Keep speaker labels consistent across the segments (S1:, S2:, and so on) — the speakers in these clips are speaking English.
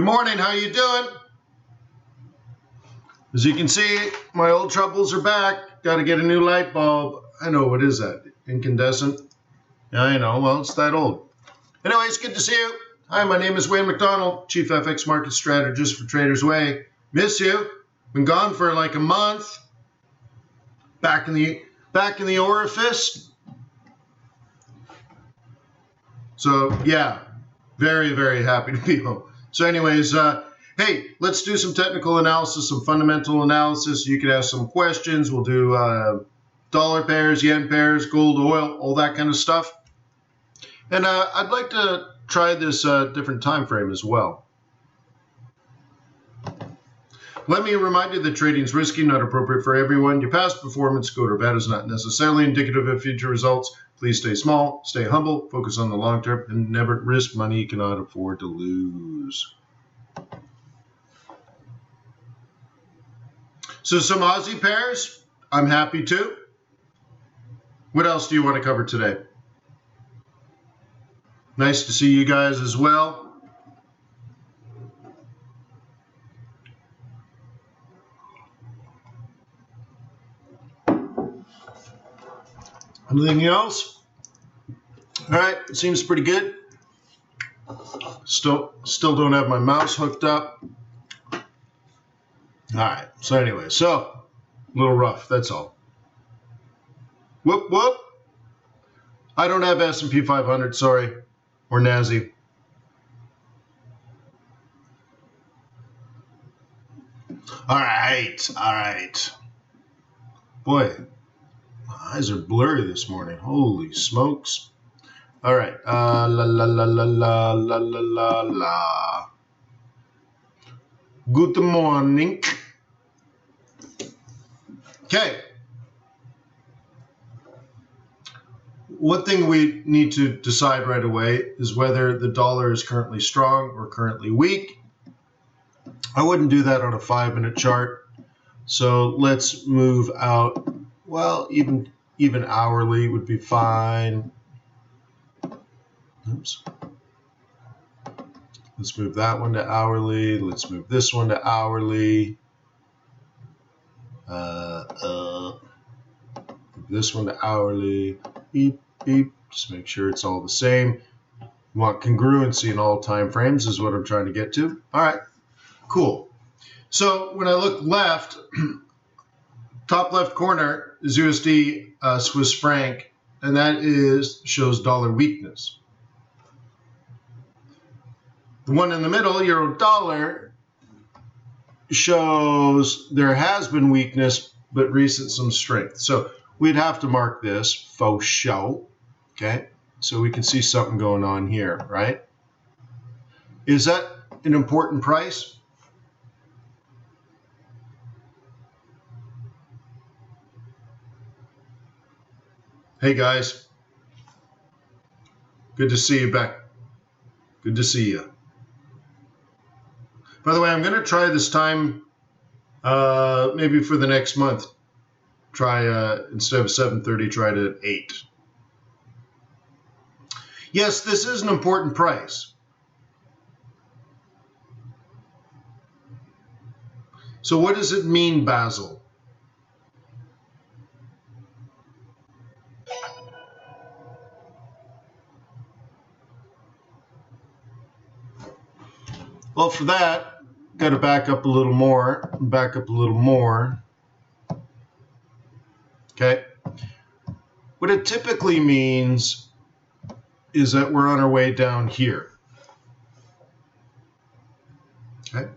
S1: morning, how you doing? As you can see, my old troubles are back. Got to get a new light bulb. I know, what is that? Incandescent? Yeah, I know. Well, it's that old. Anyways, good to see you. Hi, my name is Wayne McDonald, Chief FX Market Strategist for Traders Way. Miss you. Been gone for like a month. Back in the orifice. So yeah, very, very happy to be home. So anyways, hey, let's do some technical analysis, some fundamental analysis. You could ask some questions. We'll do dollar pairs, yen pairs, gold, oil, all that kind of stuff. And I'd like to try this different time frame as well. Let me remind you that trading is risky, not appropriate for everyone. Your past performance, good or bad, is not necessarily indicative of future results. Please stay small, stay humble, focus on the long term, and never risk money you cannot afford to lose. So some Aussie pairs, I'm happy to. What else do you want to cover today? Nice to see you guys as well. Anything else? All right, it seems pretty good. Still don't have my mouse hooked up. All right, so anyway, a little rough, that's all. Whoop, whoop. I don't have S&P 500, sorry, or NASI. All right. Boy, my eyes are blurry this morning. Holy smokes. All right. La la la la la la la la la. Good morning. Okay. One thing we need to decide right away is whether the dollar is currently strong or currently weak. I wouldn't do that on a 5-minute chart. So let's move out. Well, even hourly would be fine. Oops. Let's move that one to hourly. Let's move this one to hourly. This one to hourly. Beep, beep. Just make sure it's all the same. You want congruency in all time frames is what I'm trying to get to. All right, cool. So when I look left, top left corner is USD Swiss franc, and that shows dollar weakness. The one in the middle, euro dollar, shows there has been weakness, but recent some strength. So we'd have to mark this faux show, okay? So we can see something going on here, right? Is that an important price? Hey guys, good to see you back. Good to see you. By the way, I'm going to try this time maybe for the next month. Try instead of 7:30, try it at 8. Yes, this is an important price. So what does it mean, Basil? Well, for that, got to back up a little more, Okay. What it typically means is that we're on our way down here. Okay.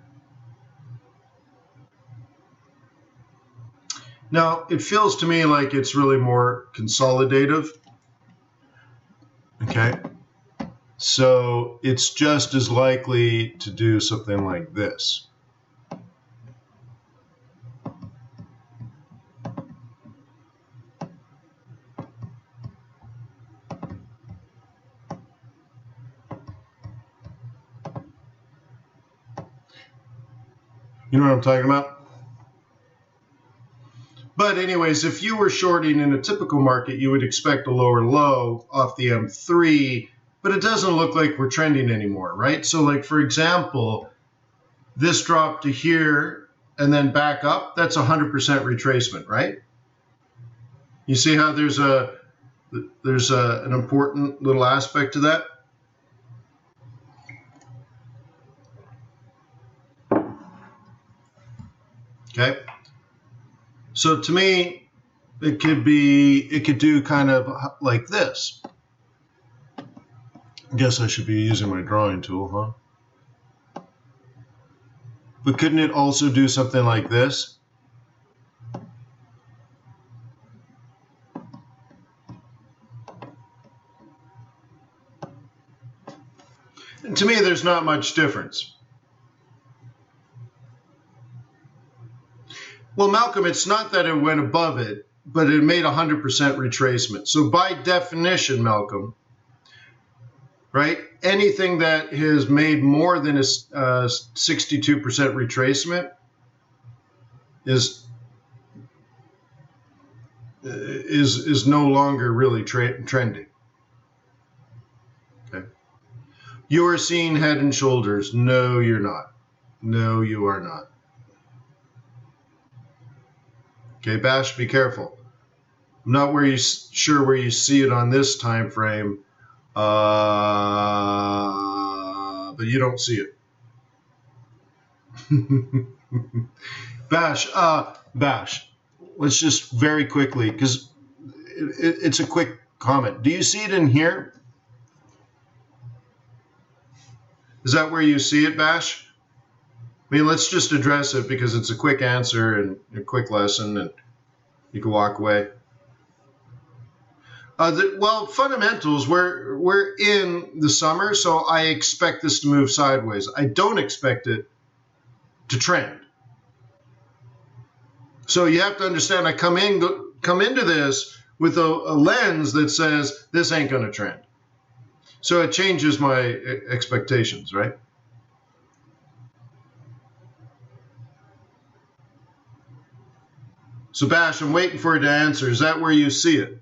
S1: Now, it feels to me like it's really more consolidative. Okay. So it's just as likely to do something like this. You know what I'm talking about? But anyways, if you were shorting in a typical market, you would expect a lower low off the M3, but it doesn't look like we're trending anymore, right? So like, for example, this drop to here and then back up, that's 100% retracement, right? You see how there's an important little aspect to that? Okay. So to me, it could do kind of like this. I guess I should be using my drawing tool, huh? But couldn't it also do something like this? And to me, there's not much difference. Well, Malcolm, it's not that it went above it, but it made 100% retracement. So by definition, Malcolm, right, anything that has made more than a 62% retracement is no longer really trending. Okay. You are seeing head and shoulders. No, you're not. No, you are not. Okay, Bash, be careful. I'm not sure where you see it on this time frame, but you don't see it. Bash, let's just very quickly, because it's a quick comment. Do you see it in here? Is that where you see it, Bash? I mean, let's just address it because it's a quick answer and a quick lesson, and you can walk away. Well, fundamentals, we're in the summer, so I expect this to move sideways. I don't expect it to trend. So you have to understand, I come into this with a lens that says this ain't going to trend. So it changes my expectations, right? So Bash, I'm waiting for you to answer. Is that where you see it?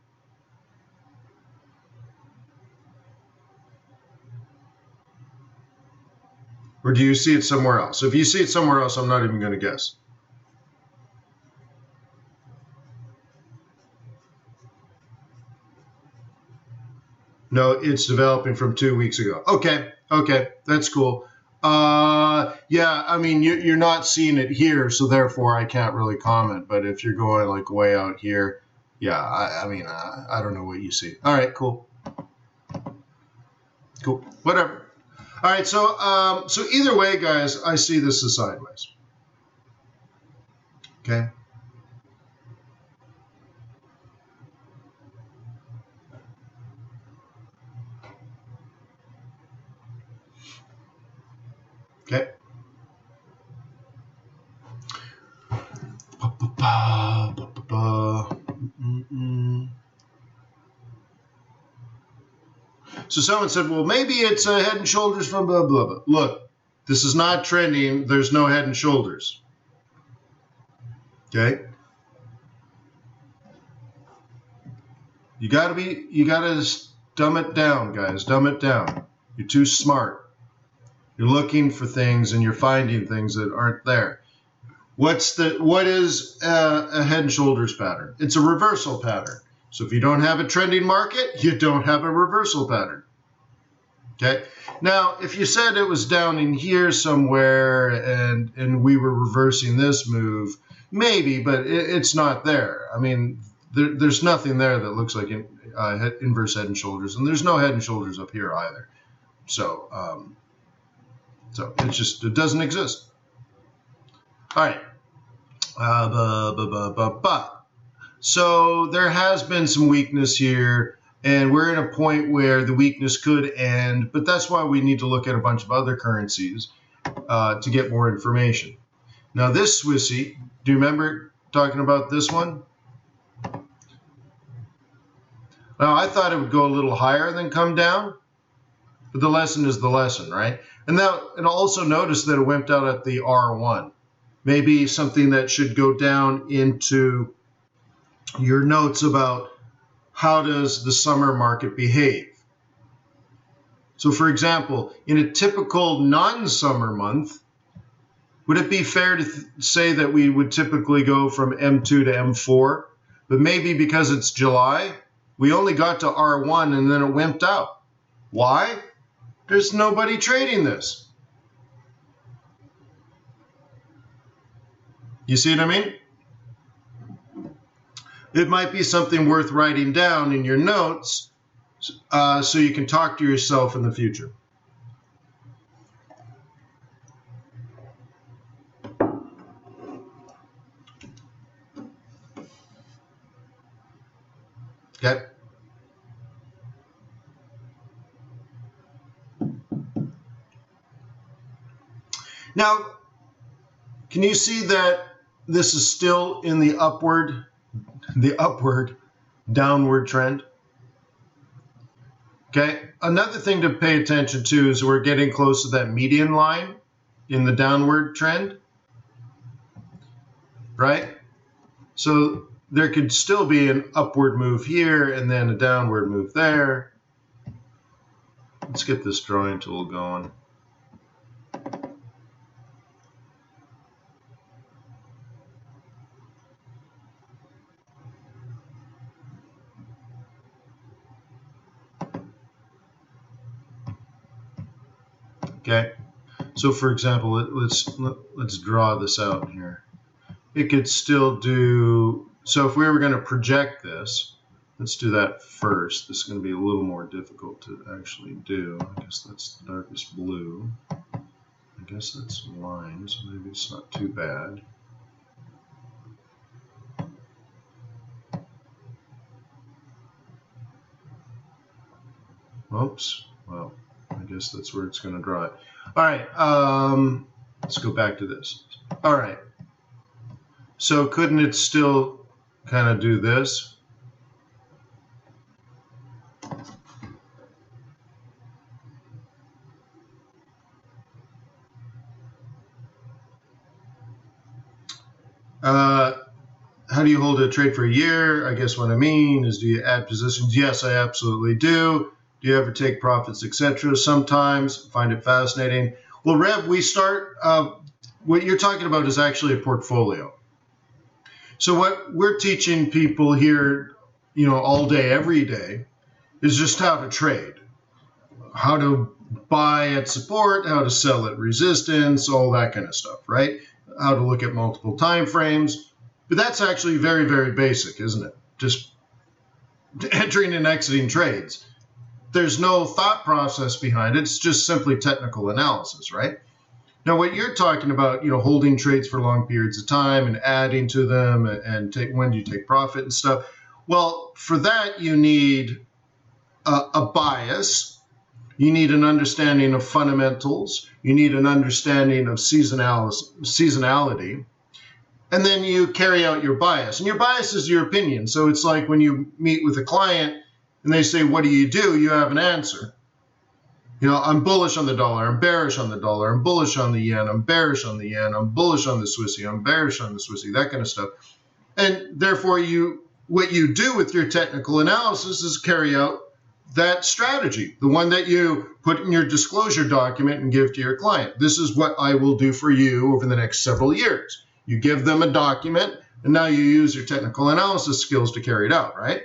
S1: Or do you see it somewhere else? If you see it somewhere else, I'm not even going to guess. No, it's developing from 2 weeks ago. Okay, that's cool. Yeah, I mean, you're not seeing it here, so therefore I can't really comment. But if you're going like way out here, yeah, I mean, I don't know what you see. All right, cool, whatever. All right, so either way, guys, I see this as sideways. Okay. Okay. So someone said, well, maybe it's head and shoulders from blah, blah, blah. Look, this is not trending. There's no head and shoulders. Okay. You got to dumb it down, guys. Dumb it down. You're too smart. You're looking for things and you're finding things that aren't there. What is a head and shoulders pattern? It's a reversal pattern. So if you don't have a trending market, you don't have a reversal pattern. Okay. Now, if you said it was down in here somewhere and we were reversing this move, maybe, but it's not there. I mean, there's nothing there that looks like inverse head and shoulders, and there's no head and shoulders up here either. So, it doesn't exist. All right. So there has been some weakness here, and we're in a point where the weakness could end, but that's why we need to look at a bunch of other currencies to get more information. Now this Swissy, do you remember talking about this one? Now I thought it would go a little higher than come down, but the lesson is the lesson, right? And also notice that it went out at the R1. Maybe something that should go down into your notes about how does the summer market behave. So for example, in a typical non-summer month, Would it be fair to say that we would typically go from M2 to M4, but maybe because it's July, we only got to R1 and then it wimped out? Why? There's nobody trading this. You see what I mean? It might be something worth writing down in your notes so you can talk to yourself in the future. Okay. Now, can you see that this is still in the upward downward trend? Okay. Another thing to pay attention to is we're getting close to that median line in the downward trend, right? So there could still be an upward move here and then a downward move there. Let's get this drawing tool going. Okay, so for example, let's draw this out here. It could still do, so if we were going to project this, let's do that first. This is going to be a little more difficult to actually do. I guess that's the darkest blue. I guess that's lines, so maybe it's not too bad. Oops, well, I guess that's where it's going to draw it. All right, let's go back to this. All right, so couldn't it still kind of do this? How do you hold a trade for a year? I guess what I mean is, do you add positions? Yes, I absolutely do. Do you ever take profits, etc.? Sometimes. Find it fascinating. Well, Rev, we start, what you're talking about is actually a portfolio. So what we're teaching people here, all day, every day, is just how to trade. How to buy at support, how to sell at resistance, all that kind of stuff, right? How to look at multiple time frames. But that's actually very, very basic, isn't it? Just entering and exiting trades. There's no thought process behind it. It's just simply technical analysis, right? Now, what you're talking about, holding trades for long periods of time and adding to them and when do you take profit and stuff. Well, for that, you need a bias. You need an understanding of fundamentals. You need an understanding of seasonality. And then you carry out your bias. And your bias is your opinion. So it's like when you meet with a client and they say, what do? You have an answer. I'm bullish on the dollar. I'm bearish on the dollar. I'm bullish on the yen. I'm bearish on the yen. I'm bullish on the Swissy. I'm bearish on the Swissy, that kind of stuff. And therefore, what you do with your technical analysis is carry out that strategy, the one that you put in your disclosure document and give to your client. This is what I will do for you over the next several years. You give them a document, and now you use your technical analysis skills to carry it out, right?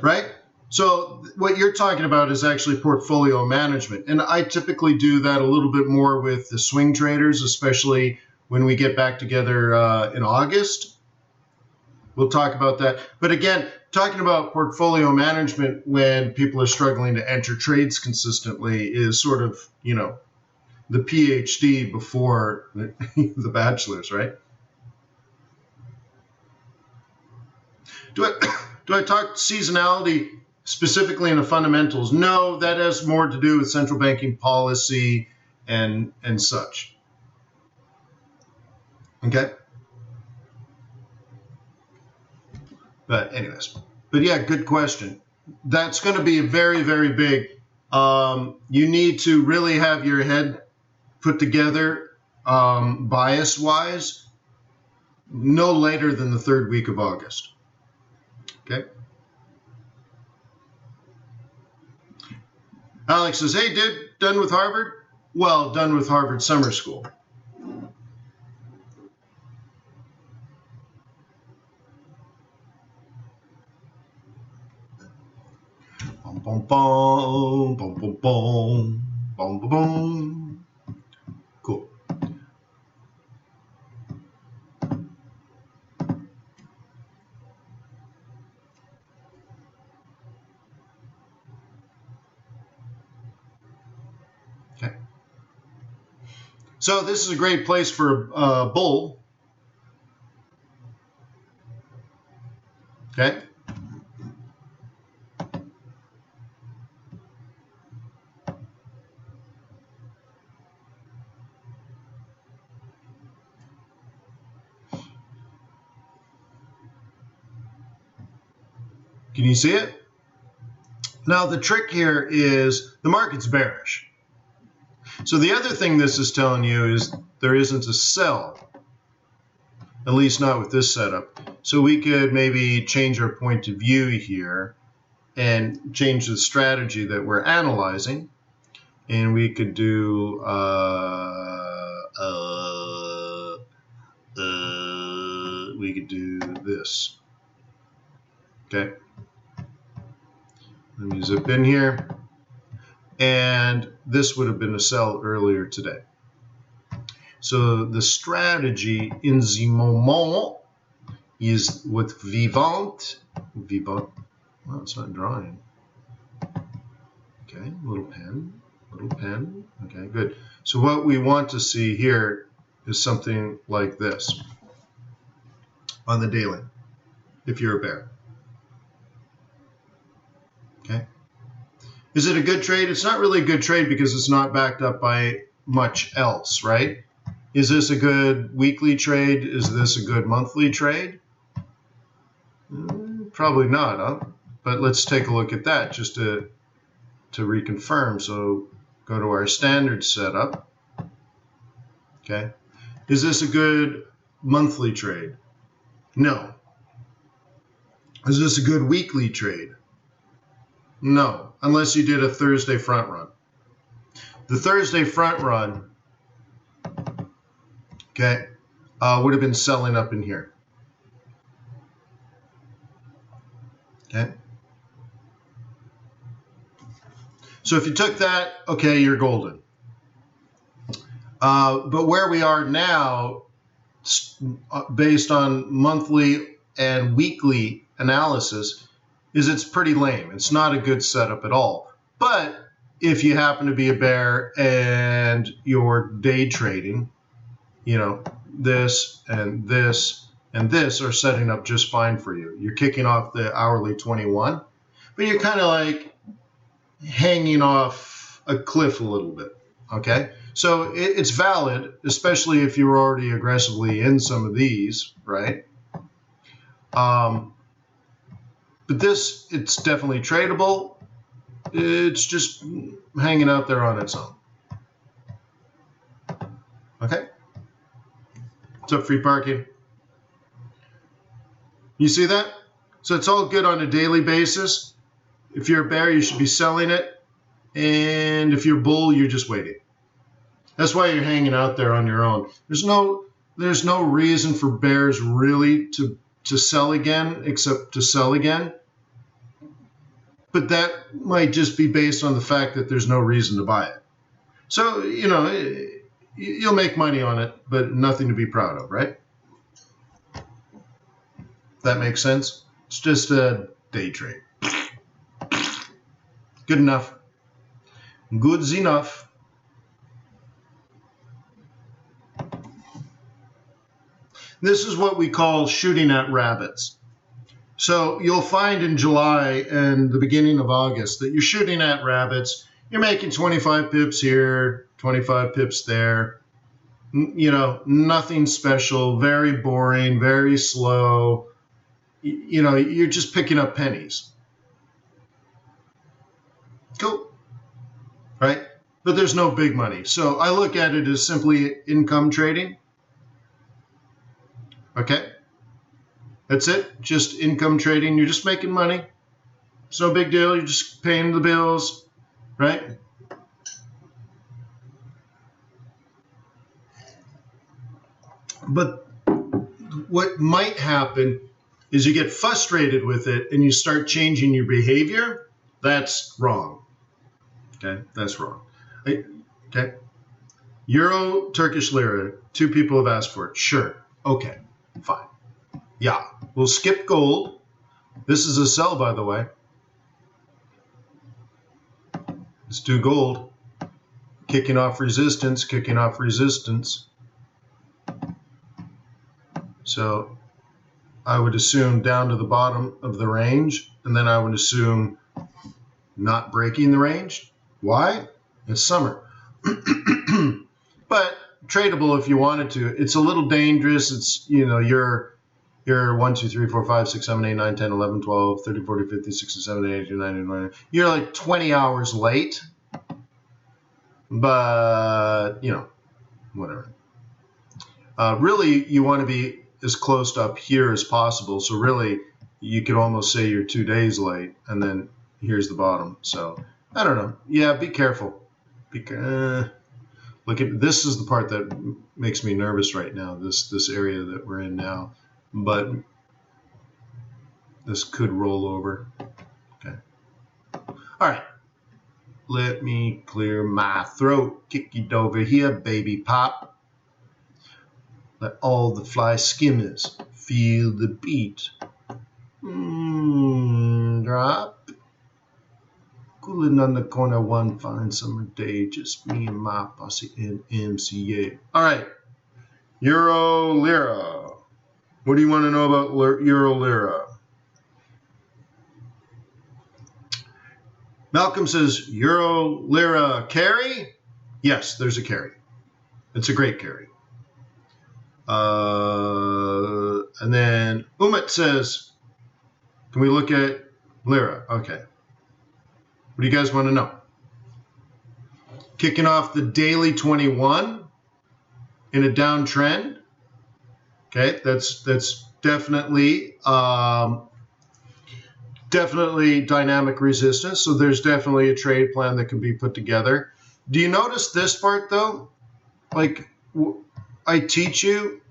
S1: Right? So what you're talking about is actually portfolio management. And I typically do that a little bit more with the swing traders, especially when we get back together in August. We'll talk about that. But again, talking about portfolio management when people are struggling to enter trades consistently is sort of, the PhD before the bachelor's, right? Do I talk seasonality specifically in the fundamentals? No, that has more to do with central banking policy and such. Okay? But anyways, yeah, good question. That's going to be very, very big. You need to really have your head put together bias-wise no later than the third week of August. Okay? Alex says, hey, dude, done with Harvard? well, done with Harvard Summer School. Bum, bum, bum, bum, bum, bum, bum, bum, bum. Cool. Okay. So this is a great place for a bull. Okay. Can you see it? Now the trick here is the market's bearish. So the other thing this is telling you is there isn't a sell, at least not with this setup. So we could maybe change our point of view here and change the strategy that we're analyzing. And we could do we could do this. Okay. Let me zip in here. And this would have been a sell earlier today. So the strategy in the moment is with vivant. Vivant. Well, it's not drawing. Okay, little pen. Okay, good. So what we want to see here is something like this on the daily, if you're a bear. Okay. Is it a good trade? It's not really a good trade because it's not backed up by much else, right? Is this a good weekly trade? Is this a good monthly trade? Probably not, huh? But let's take a look at that just to reconfirm. So go to our standard setup. Okay. Is this a good monthly trade? No. Is this a good weekly trade? No, unless you did a Thursday front run. The Thursday front run, okay, would have been selling up in here. Okay. So if you took that, okay, you're golden. But where we are now, based on monthly and weekly analysis, is it's pretty lame. It's not a good setup at all. But if you happen to be a bear and you're day trading, you know, this and this and this are setting up just fine for you. You're kicking off the hourly 21, but you're kind of like hanging off a cliff a little bit, okay? So it's valid, especially if you're already aggressively in some of these, right? But this, it's definitely tradable. It's just hanging out there on its own. Okay? What's up, free parking? You see that? So it's all good on a daily basis. If you're a bear, you should be selling it. And if you're a bull, you're just waiting. That's why you're hanging out there on your own. There's no reason for bears really to sell again, except to sell again. But that might just be based on the fact that there's no reason to buy it. So, you know, you'll make money on it, but nothing to be proud of, right? That makes sense? It's just a day trade. Good enough. Good's enough. This is what we call shooting at rabbits. So you'll find in July and the beginning of August that you're shooting at rabbits. You're making 25 pips here, 25 pips there. You know, nothing special, very boring, very slow. You know, you're just picking up pennies. Cool. Right? But there's no big money. So I look at it as simply income trading. Okay? That's it. Just income trading. You're just making money. It's no big deal. You're just paying the bills, right? But what might happen is you get frustrated with it and you start changing your behavior. That's wrong. Okay, that's wrong. Okay. Euro, Turkish Lira. 2 people have asked for it. Sure. Okay, fine. Yeah, we'll skip gold. This is a sell, by the way. Let's do gold. Kicking off resistance, kicking off resistance. So I would assume down to the bottom of the range, and then I would assume not breaking the range. Why? It's summer. But tradable if you wanted to. It's a little dangerous. It's, you're 1, 2, 3, 4, 5, 6, 7, 8, 9, 10, 11, 12, 13, 14, 15, 16, 17, 18, 19, 20. You're like 20 hours late. But, whatever. Really, you want to be as close to up here as possible. So really, you could almost say you're 2 days late, and then here's the bottom. So I don't know. Yeah, be careful. Look at this is the part that makes me nervous right now. This area that we're in now, but this could roll over. Okay. All right. Let me clear my throat. Kick it over here, baby pop. Let all the fly skimmers feel the beat. Drop. Cooling on the corner one fine summer day. Just me and my posse in MCA. All right. Euro Lira. What do you want to know about Euro Lira? Malcolm says, Euro Lira carry? Yes, there's a carry. It's a great carry. And then Umit says, can we look at Lira? Okay. What do you guys want to know? Kicking off the daily 21 in a downtrend. Okay, that's definitely definitely dynamic resistance. So there's definitely a trade plan that can be put together. Do you notice this part though? Like I teach you,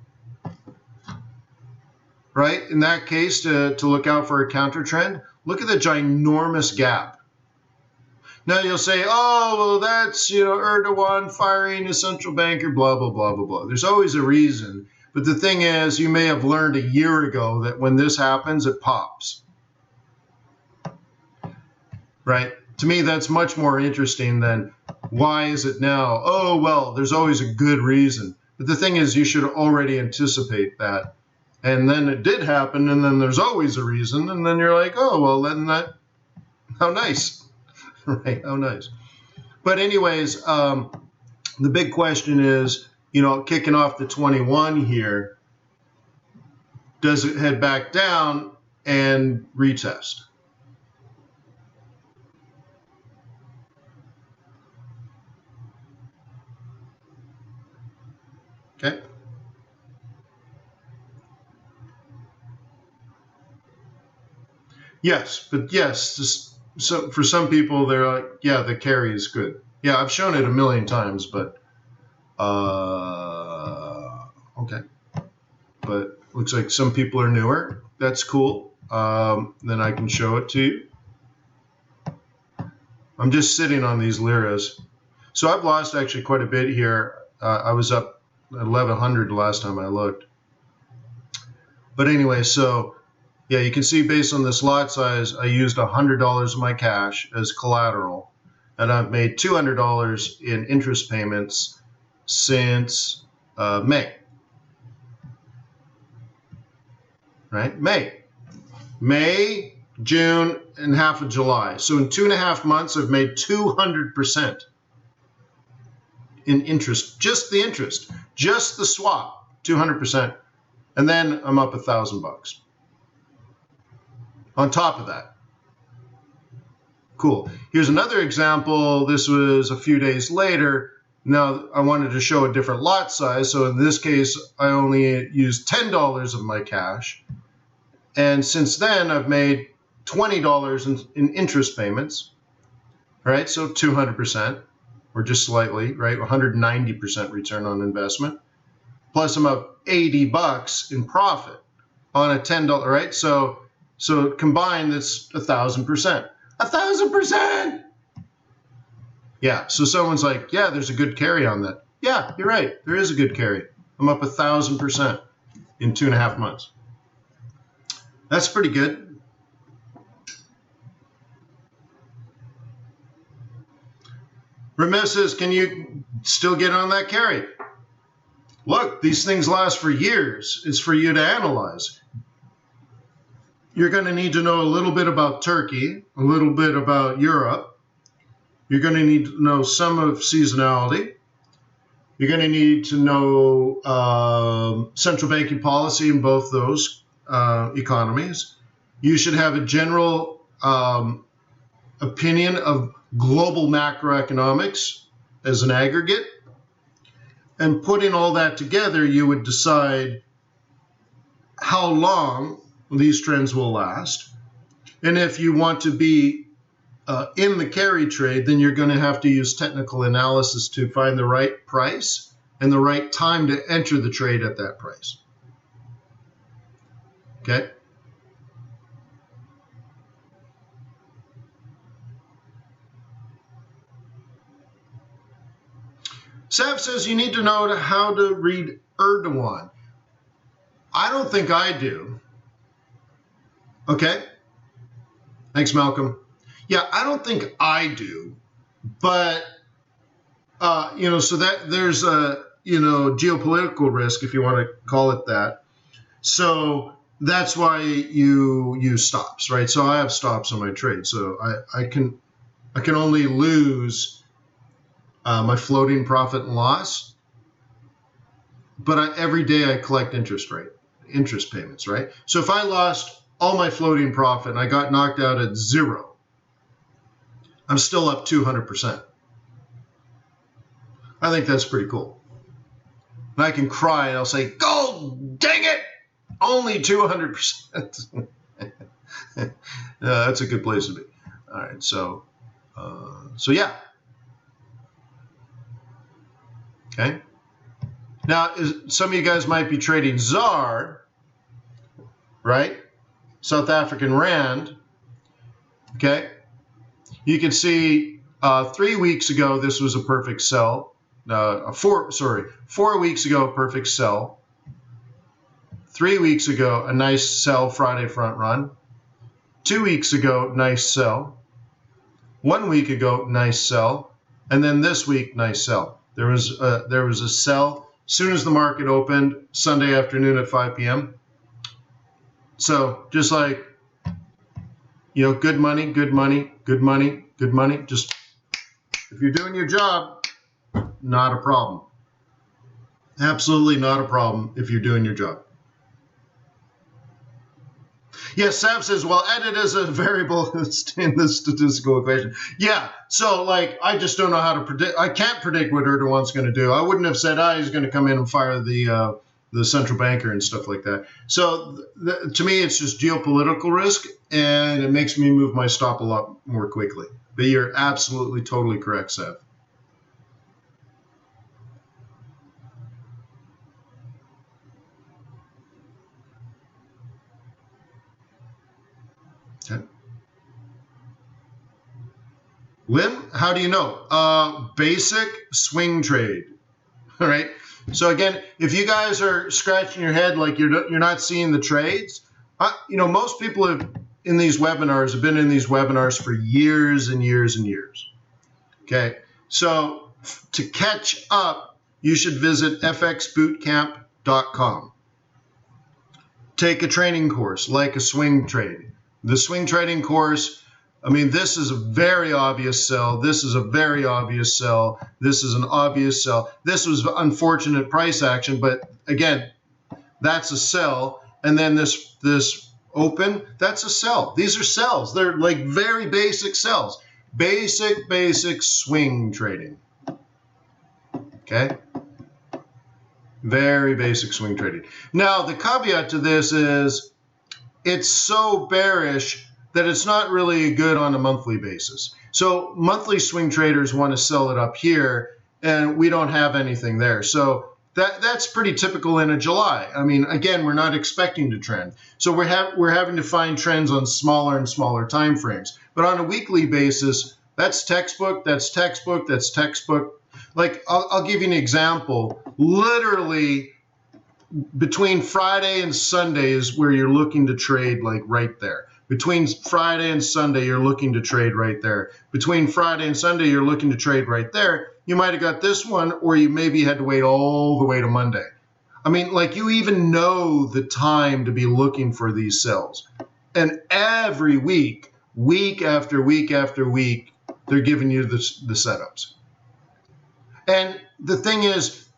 S1: right? In that case, to look out for a counter trend. Look at the ginormous gap. Now you'll say, oh, well, that's, Erdogan firing a central banker, blah, blah, blah, blah, blah. There's always a reason. But the thing is, you may have learned a year ago that when this happens, it pops. Right? To me, that's much more interesting than why is it now? Oh, well, there's always a good reason. But the thing is, you should already anticipate that. And then it did happen, and then there's always a reason. And then you're like, oh, well, then how nice. Right, how nice. But anyways, the big question is, kicking off the 21 here, does it head back down and retest? Okay. Yes, but yes, so for some people, they're like, yeah, the carry is good. Yeah, I've shown it a million times, but okay. But looks like some people are newer. That's cool. Then I can show it to you. I'm just sitting on these liras. So I've lost actually quite a bit here. I was up 1,100 the last time I looked. But anyway, so yeah, you can see based on this lot size, I used $100 of my cash as collateral, and I've made $200 in interest payments since May. Right? May, June, and half of July. So in 2.5 months, I've made 200% in interest, just the interest, just the swap, 200%. And then I'm up $1,000 on top of that. Cool. Here's another example. This was a few days later. Now I wanted to show a different lot size. So in this case, I only used $10 of my cash. And since then, I've made $20 in interest payments. Right? So 200%, or just slightly, right? 190% return on investment. plus I'm up 80 bucks in profit on a $10, right? So combined, it's 1,000%. 1,000%. Yeah. So someone's like, yeah, there's a good carry on that. Yeah, you're right. There is a good carry. I'm up 1,000% in 2.5 months. That's pretty good. Ramesh says, can you still get on that carry? Look, these things last for years. It's for you to analyze. You're going to need to know a little bit about Turkey, a little bit about Europe. You're going to need to know some of seasonality. You're going to need to know central banking policy in both those economies. You should have a general opinion of global macroeconomics as an aggregate. And putting all that together, you would decide how long these trends will last. And if you want to be in the carry trade, then you're going to have to use technical analysis to find the right price and the right time to enter the trade at that price. Okay? Sav says you need to know how to read Erdogan. I don't think I do. Okay? Thanks, Malcolm. Yeah, I don't think I do. But, so that there's a, geopolitical risk, if you want to call it that. So that's why you use stops, right? So I have stops on my trade. So I can only lose my floating profit and loss, but every day I collect interest payments, right? So if I lost all my floating profit and I got knocked out at 0, I'm still up 200%. I think that's pretty cool. And I can cry and I'll say, "Go, dang it, only 200%." That's a good place to be. All right, so yeah. Okay. Now, some of you guys might be trading ZAR, right? South African Rand. Okay. You can see 3 weeks ago, this was a perfect sell. 4 weeks ago, perfect sell. 3 weeks ago, a nice sell Friday front run. 2 weeks ago, nice sell. 1 week ago, nice sell. And then this week, nice sell. There was a sell as soon as the market opened Sunday afternoon at 5 p.m. So just like, good money, good money, good money, good money. Just if you're doing your job, not a problem. Absolutely not a problem if you're doing your job. Yes, Sav says, well, edit is a variable in the statistical equation. Yeah, so I just don't know how to predict. I can't predict what Erdogan's going to do. I wouldn't have said, he's going to come in and fire the central banker and stuff like that. So to me, it's just geopolitical risk, and it makes me move my stop a lot more quickly. But you're absolutely, totally correct, Sav. Okay. Lim, how do you know? Basic swing trade. All right. So again, if you guys are scratching your head like you're not seeing the trades, most people have been in these webinars for years and years and years. Okay. So to catch up, you should visit fxbootcamp.com. Take a training course like a swing trade. The swing trading course, this is a very obvious sell. This is a very obvious sell. This is an obvious sell. This was unfortunate price action, but again, that's a sell. And then this open, that's a sell. These are sells. They're like very basic sells. Basic swing trading. Okay? Very basic swing trading. Now, the caveat to this is it's so bearish that it's not really good on a monthly basis. So monthly swing traders want to sell it up here, and we don't have anything there. So That's pretty typical in a July. I mean, again, we're not expecting to trend. So we're having to find trends on smaller and smaller time frames. But on a weekly basis, that's textbook, that's textbook, that's textbook. Like, I'll give you an example. Literally, between Friday and Sunday is where you're looking to trade, like right there. Between Friday and Sunday, you're looking to trade right there. Between Friday and Sunday, you're looking to trade right there. You might have got this one, or you maybe had to wait all the way to Monday. I mean, like, you even know the time to be looking for these sells. And every week, week after week after week, they're giving you the setups. And the thing is,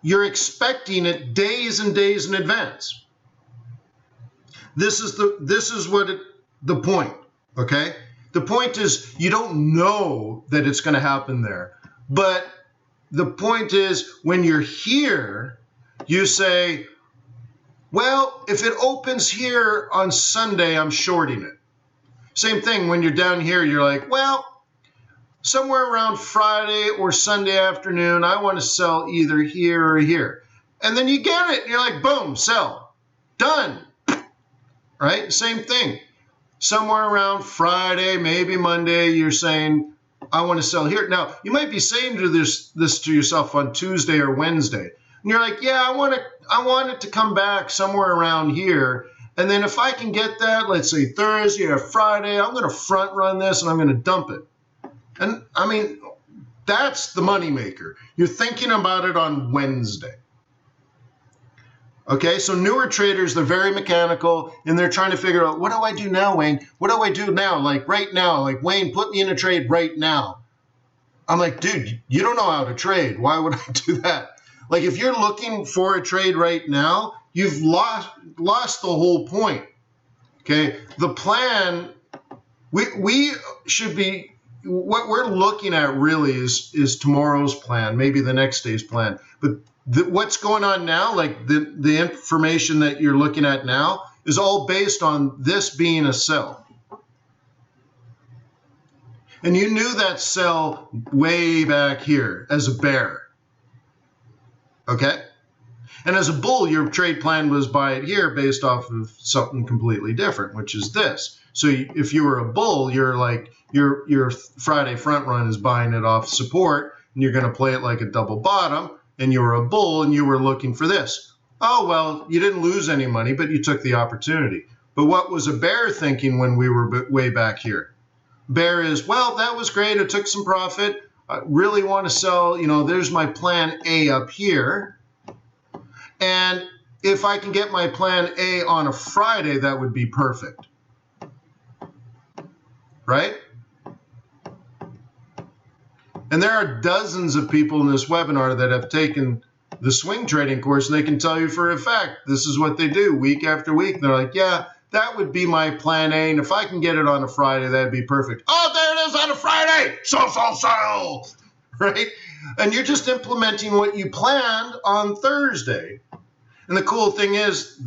S1: you're expecting it days and days in advance. This is the point, okay? The point is, you don't know that it's going to happen there. But the point is, when you're here, you say, well, if it opens here on Sunday, I'm shorting it. Same thing when you're down here, you're like, well, somewhere around Friday or Sunday afternoon, I want to sell either here or here. And then you get it. And you're like, boom, sell. Done. Right? Same thing. Somewhere around Friday, maybe Monday, you're saying, I want to sell here. Now, you might be saying to this to yourself on Tuesday or Wednesday. And you're like, yeah, I want it to come back somewhere around here. And then if I can get that, let's say Thursday or Friday, I'm going to front run this and I'm going to dump it. And I mean, that's the moneymaker. You're thinking about it on Wednesday. Okay, so newer traders, they're very mechanical, and they're trying to figure out, what do I do now, Wayne? What do I do now? Like right now, like, Wayne, put me in a trade right now. I'm like, dude, you don't know how to trade. Why would I do that? Like, if you're looking for a trade right now, you've lost the whole point. Okay, the plan, we should be, what we're looking at really is tomorrow's plan, maybe the next day's plan. But what's going on now, like the information that you're looking at now, is all based on this being a sell. And you knew that sell way back here as a bear. Okay? And as a bull, your trade plan was buy it here based off of something completely different, which is this. So if you were a bull, you're like, your Friday front run is buying it off support, and you're going to play it like a double bottom, and you were a bull and you were looking for this. Oh, well, you didn't lose any money, but you took the opportunity. But what was a bear thinking when we were way back here? Bear is, well, that was great. I took some profit. I really want to sell. You know, there's my plan A up here. And if I can get my plan A on a Friday, that would be perfect. Right? And there are dozens of people in this webinar that have taken the swing trading course, and they can tell you for a fact, this is what they do week after week. They're like, yeah, that would be my plan A, and if I can get it on a Friday, that'd be perfect. Oh, there it is on a Friday! So, right? And you're just implementing what you planned on Thursday. And the cool thing is,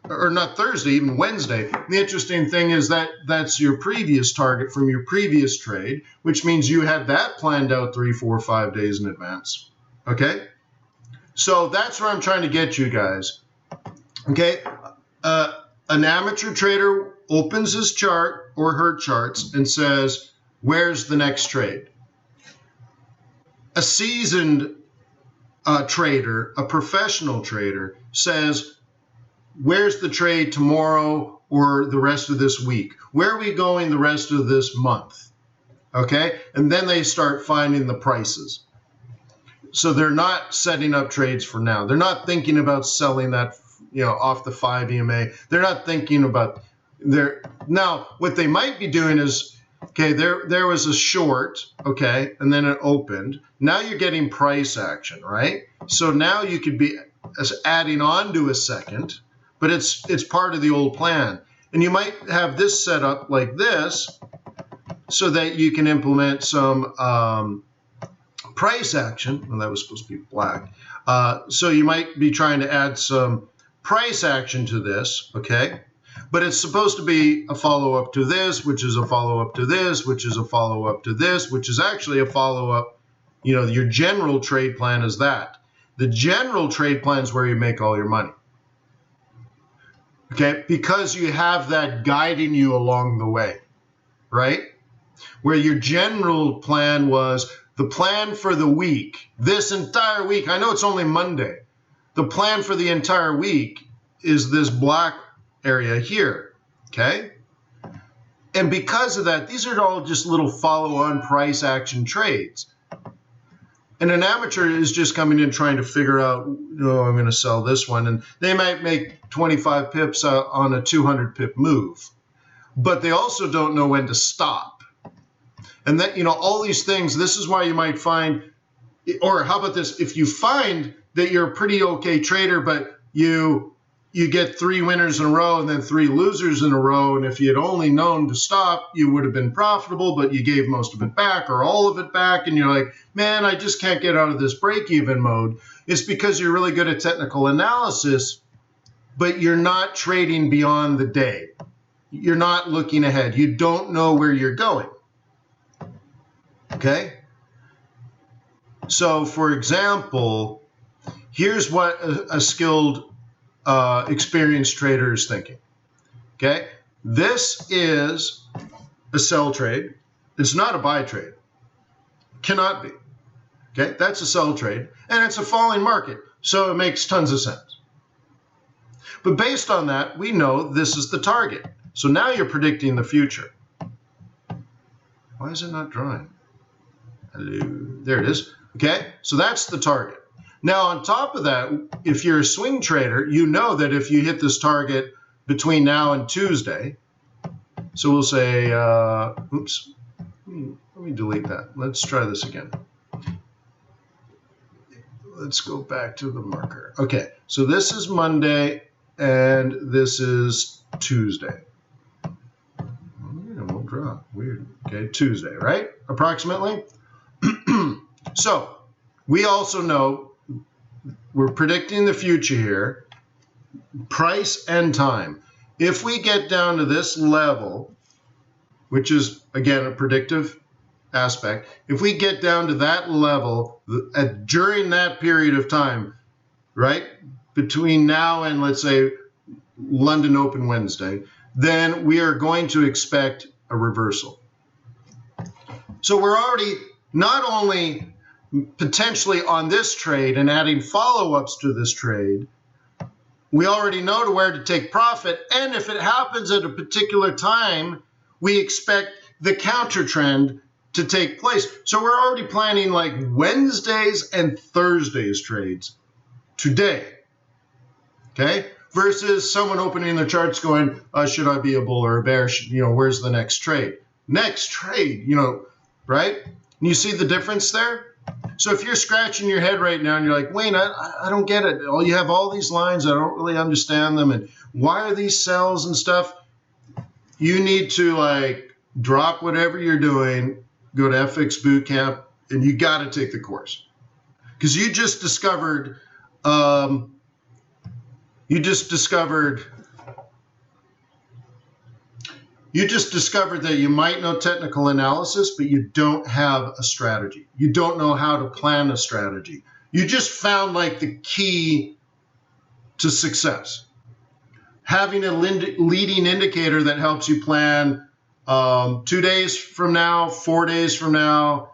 S1: or not Thursday, even Wednesday. The interesting thing is that that's your previous target from your previous trade, which means you had that planned out 3, 4, 5 days in advance. Okay? So that's where I'm trying to get you guys. Okay? An amateur trader opens his chart or her charts and says, where's the next trade? A seasoned trader, a professional trader, says, where's the trade tomorrow or the rest of this week? Where are we going the rest of this month? Okay? And then they start finding the prices. So they're not setting up trades for now. They're not thinking about selling that, off the 5 EMA. They're not thinking about now what they might be doing is, okay, there was a short, okay, and then it opened. Now you're getting price action, right? So now you could be adding on to a second, but it's part of the old plan. And you might have this set up like this so that you can implement some price action. Well, that was supposed to be black. So you might be trying to add some price action to this, okay? But it's supposed to be a follow-up to this, which is a follow-up to this, which is a follow-up to this, which is actually a follow-up. Your general trade plan is that. The general trade plan is where you make all your money. Okay, because you have that guiding you along the way, right? Where your general plan was the plan for the week, this entire week. I know it's only Monday. The plan for the entire week is this black area here, okay? And because of that, these are all just little follow-on price action trades. And an amateur is just coming in trying to figure out, oh, I'm going to sell this one. And they might make 25 pips on a 200 pip move. But they also don't know when to stop. And that, all these things, this is why you might find, or how about this? If you find that you're a pretty okay trader, but you get 3 winners in a row and then 3 losers in a row, and if you had only known to stop, you would have been profitable, but you gave most of it back or all of it back, and you're like, man, I just can't get out of this break-even mode. It's because you're really good at technical analysis, but you're not trading beyond the day. You're not looking ahead. You don't know where you're going. Okay? So, for example, here's what a skilled experienced trader is thinking. Okay, this is a sell trade. It's not a buy trade. Cannot be. Okay, that's a sell trade, and it's a falling market, so it makes tons of sense. But based on that, we know this is the target. So now you're predicting the future. Why is it not drawing? Hello, there it is. Okay, so that's the target. Now, on top of that, if you're a swing trader, you know that if you hit this target between now and Tuesday, so we'll say, oops, let me delete that. Let's try this again. Let's go back to the marker. Okay, so this is Monday and this is Tuesday. It won't draw. Weird. Okay, Tuesday, right? Approximately. So we also know we're predicting the future here, price and time. If we get down to this level, which is, again, a predictive aspect, if we get down to that level during that period of time, right, between now and, let's say, London Open Wednesday, then we are going to expect a reversal. So we're already not only potentially on this trade and adding follow-ups to this trade, we already know to where to take profit. And if it happens at a particular time, we expect the counter trend to take place. So we're already planning like Wednesdays and Thursdays trades today. Okay? Versus someone opening their charts going, should I be a bull or a bear? Where's the next trade? Next trade, right? And you see the difference there? So if you're scratching your head right now and you're like, Wayne, I don't get it. You have all these lines. I don't really understand them. And why are these sells and stuff? You need to drop whatever you're doing, go to FX Bootcamp, and you got to take the course. Because you just discovered that you might know technical analysis, but you don't have a strategy. You don't know how to plan a strategy. You just found the key to success. Having a leading indicator that helps you plan 2 days from now, 4 days from now,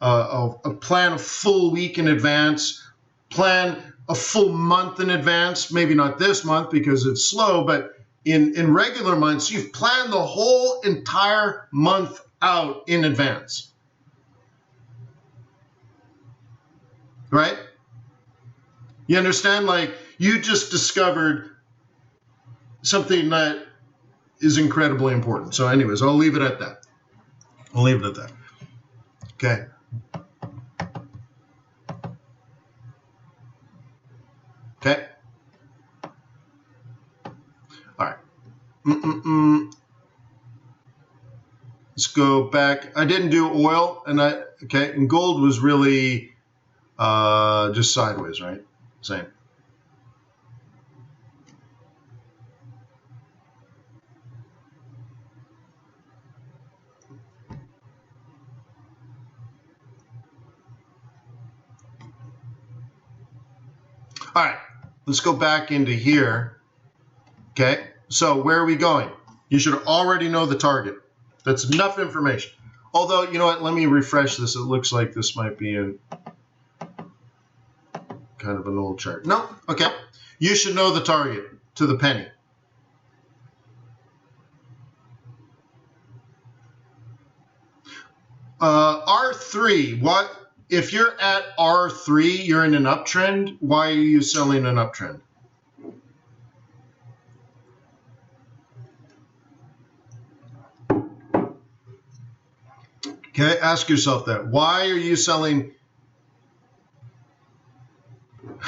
S1: plan a full week in advance, plan a full month in advance, maybe not this month because it's slow, but in regular months, you've planned the whole entire month out in advance. Right? You understand? You just discovered something that is incredibly important. So anyways, I'll leave it at that. Okay. Okay. All right. Let's go back. I didn't do oil, and gold was really just sideways, right? Same. All right, let's go back into here. Okay, so where are we going? You should already know the target. That's enough information. Although, you know what, let me refresh this. It looks like this might be in kind of an old chart. No, okay. You should know the target to the penny. R3, what if you're at R3, you're in an uptrend, why are you selling an uptrend? Okay, ask yourself that. Why are you selling,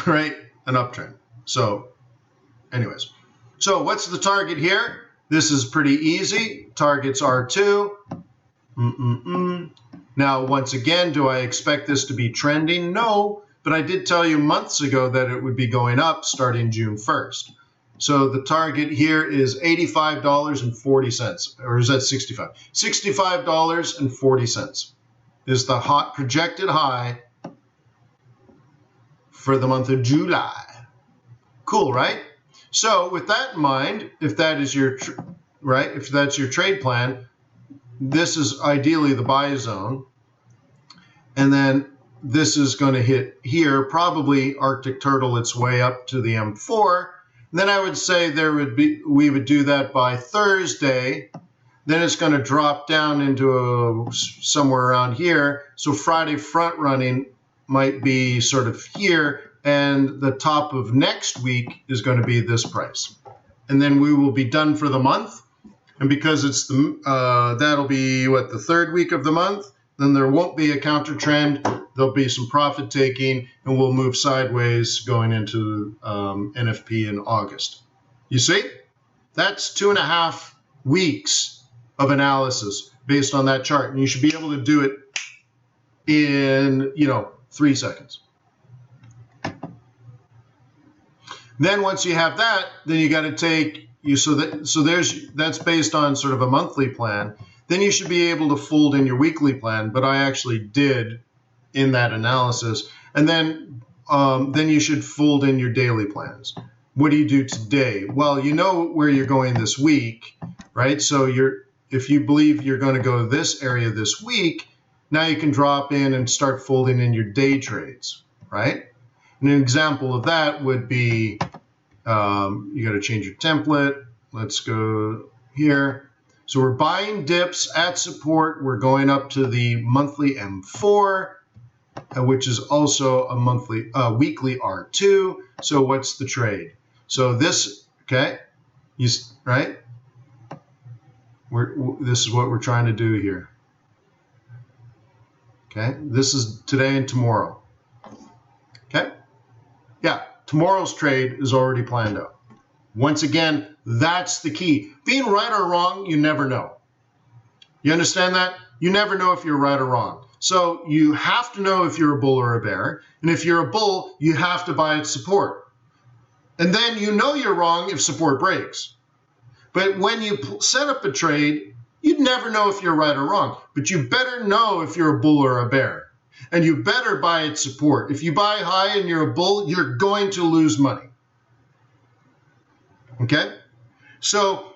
S1: right, an uptrend? So, anyways. So, what's the target here? This is pretty easy. Target's R2. Now, once again, do I expect this to be trending? No, but I did tell you months ago that it would be going up starting June 1st. So the target here is $85.40, or is that 65? $65.40 is the hot projected high for the month of July. Cool, right? So with that in mind, if that is your if that's your trade plan, this is ideally the buy zone. And then this is going to hit here, probably Arctic Turtle its way up to the M4. Then I would say we would do that by Thursday. Then it's going to drop down into somewhere around here. So Friday front running might be sort of here, and the top of next week is going to be this price. And then we will be done for the month. And because it's that'll be what, the third week of the month, then there won't be a counter trend. There'll be some profit taking, and we'll move sideways going into NFP in August. You see, that's 2.5 weeks of analysis based on that chart, and you should be able to do it in 3 seconds. Then once you have that, then you got to take that's based on sort of a monthly plan. Then you should be able to fold in your weekly plan, but I actually did in that analysis. And then you should fold in your daily plans. What do you do today? Well, you know where you're going this week, right? So if you believe you're going to go to this area this week, now you can drop in and start folding in your day trades, right? And an example of that would be you got to change your template. Let's go here. So we're buying dips at support. We're going up to the monthly M4, which is also a weekly R2. So what's the trade? So this, okay, right? This is what we're trying to do here. Okay, this is today and tomorrow. Okay, yeah, tomorrow's trade is already planned out. Once again, that's the key. Being right or wrong, you never know. You understand that? You never know if you're right or wrong. So you have to know if you're a bull or a bear. And if you're a bull, you have to buy at support. And then you know you're wrong if support breaks. But when you set up a trade, you'd never know if you're right or wrong. But you better know if you're a bull or a bear. And you better buy at support. If you buy high and you're a bull, you're going to lose money. Okay? So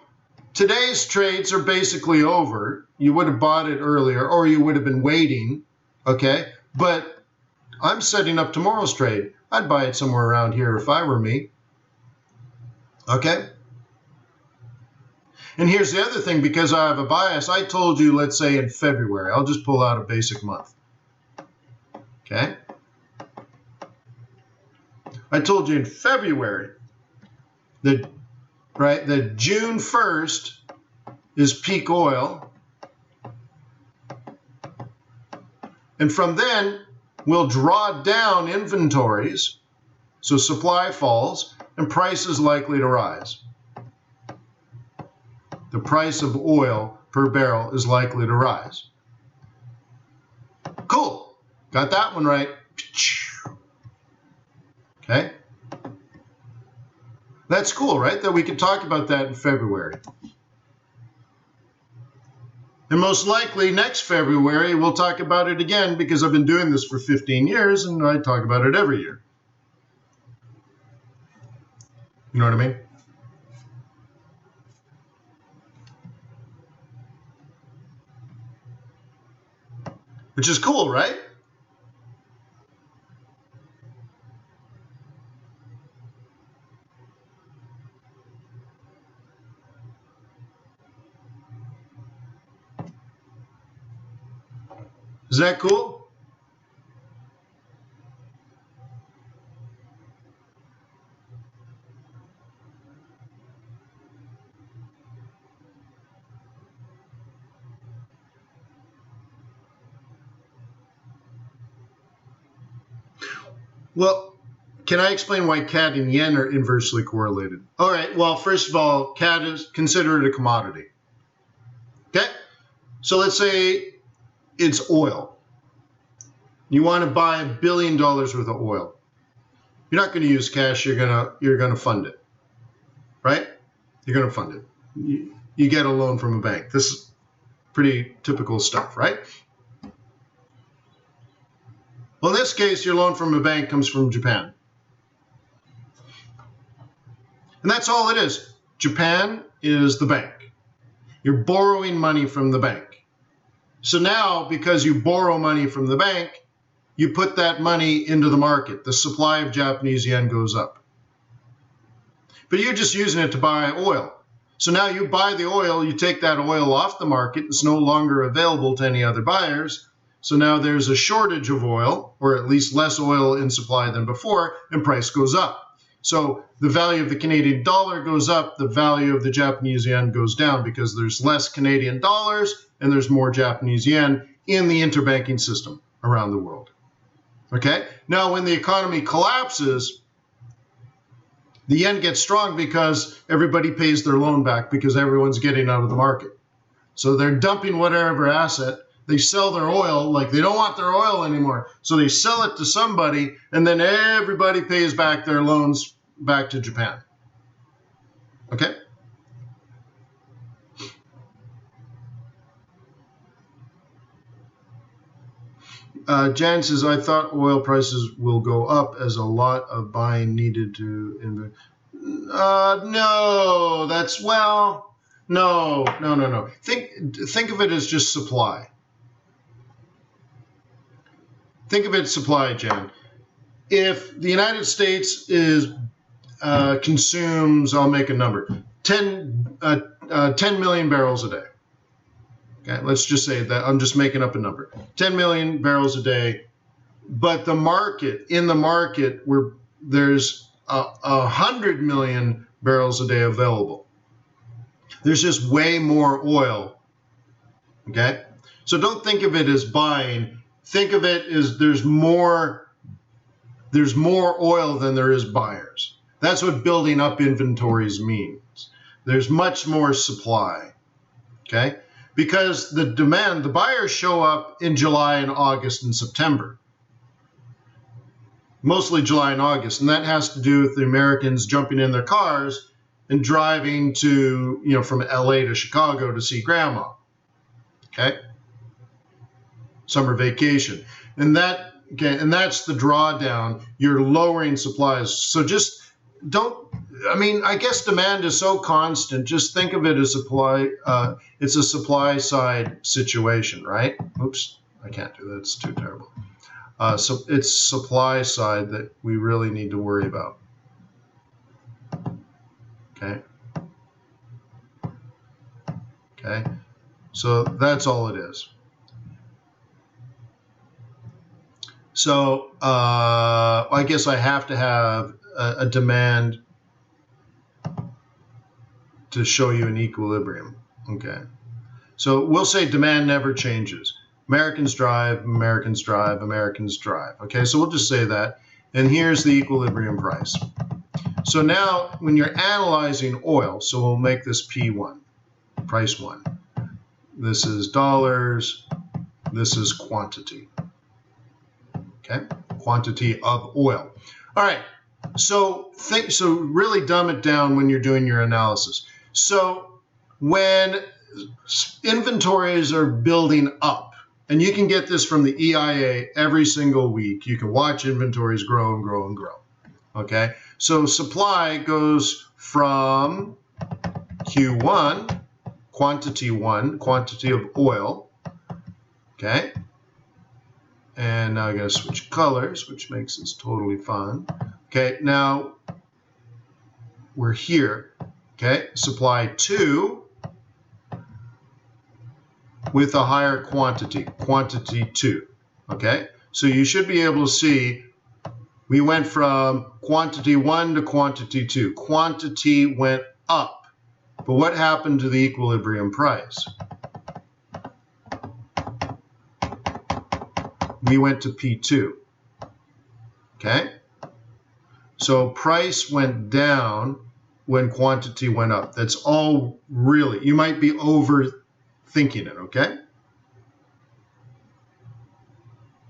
S1: today's trades are basically over. You would have bought it earlier, or you would have been waiting, okay? But I'm setting up tomorrow's trade. I'd buy it somewhere around here if I were me, okay? And here's the other thing, because I have a bias, I told you, let's say in February, I'll just pull out a basic month, okay? I told you in February that June 1st is peak oil. And from then, we'll draw down inventories, so supply falls, and price is likely to rise. The price of oil per barrel is likely to rise. Cool. Got that one right. Okay. That's cool, right? That we could talk about that in February. And most likely next February, we'll talk about it again, because I've been doing this for 15 years and I talk about it every year. You know what I mean? Which is cool, right? Is that cool? Well, can I explain why CAD and yen are inversely correlated? All right, well, first of all, CAD is considered a commodity. Okay? So let's say it's oil. You want to buy $1 billion worth of oil. You're not going to use cash, you're going to fund it. Right? You're going to fund it. You get a loan from a bank. This is pretty typical stuff, right? Well, in this case, your loan from a bank comes from Japan. And that's all it is. Japan is the bank. You're borrowing money from the bank. So now, because you borrow money from the bank, you put that money into the market. The supply of Japanese yen goes up. But you're just using it to buy oil. So now you buy the oil, you take that oil off the market. It's no longer available to any other buyers. So now there's a shortage of oil, or at least less oil in supply than before, and price goes up. So the value of the Canadian dollar goes up, the value of the Japanese yen goes down because there's less Canadian dollars and there's more Japanese yen in the interbanking system around the world. Okay? Now, when the economy collapses, the yen gets strong because everybody pays their loan back because everyone's getting out of the market. So they're dumping whatever asset. They sell their oil, like they don't want their oil anymore. So they sell it to somebody, and then everybody pays back their loans back to Japan. Okay? Jan says, I thought oil prices will go up as a lot of buying needed to invest. No, that's, well, no. Think of it as just supply. Think of it supply, Jan. If the United States consumes, I'll make a number, 10 million barrels a day. Okay, let's just say that I'm just making up a number. 10 million barrels a day. But in the market, where there's 100 million barrels a day available. There's just way more oil. Okay? So don't think of it as buying. Think of it as there's more oil than there is buyers. That's what building up inventories means. There's much more supply. Okay? Because the buyers show up in July and August and September. Mostly July and August. And that has to do with the Americans jumping in their cars and driving to, from LA to Chicago to see grandma. Okay? Summer vacation. And that's the drawdown. You're lowering supplies. So just I guess demand is so constant. Just think of it as supply. It's a supply side situation, right? Oops, I can't do that. It's too terrible. So it's supply side that we really need to worry about. Okay. Okay. So that's all it is. So I guess I have to have a demand to show you an equilibrium. Okay. So we'll say demand never changes. Americans drive, Americans drive, Americans drive. Okay, so we'll just say that. And here's the equilibrium price. So now when you're analyzing oil, so we'll make this P1, price 1. This is dollars. This is quantity. Okay, quantity of oil. All right, so really dumb it down when you're doing your analysis. So when inventories are building up, and you can get this from the EIA every single week, you can watch inventories grow and grow and grow. Okay, so supply goes from Q1, quantity 1, quantity of oil. Okay, and now I gotta switch colors, which makes this totally fun. Okay, now we're here. Okay, supply 2 with a higher quantity, quantity 2. Okay, so you should be able to see we went from quantity 1 to quantity 2. Quantity went up, but what happened to the equilibrium price? We went to P2. Okay, so price went down when quantity went up. That's all really. You might be overthinking it, okay?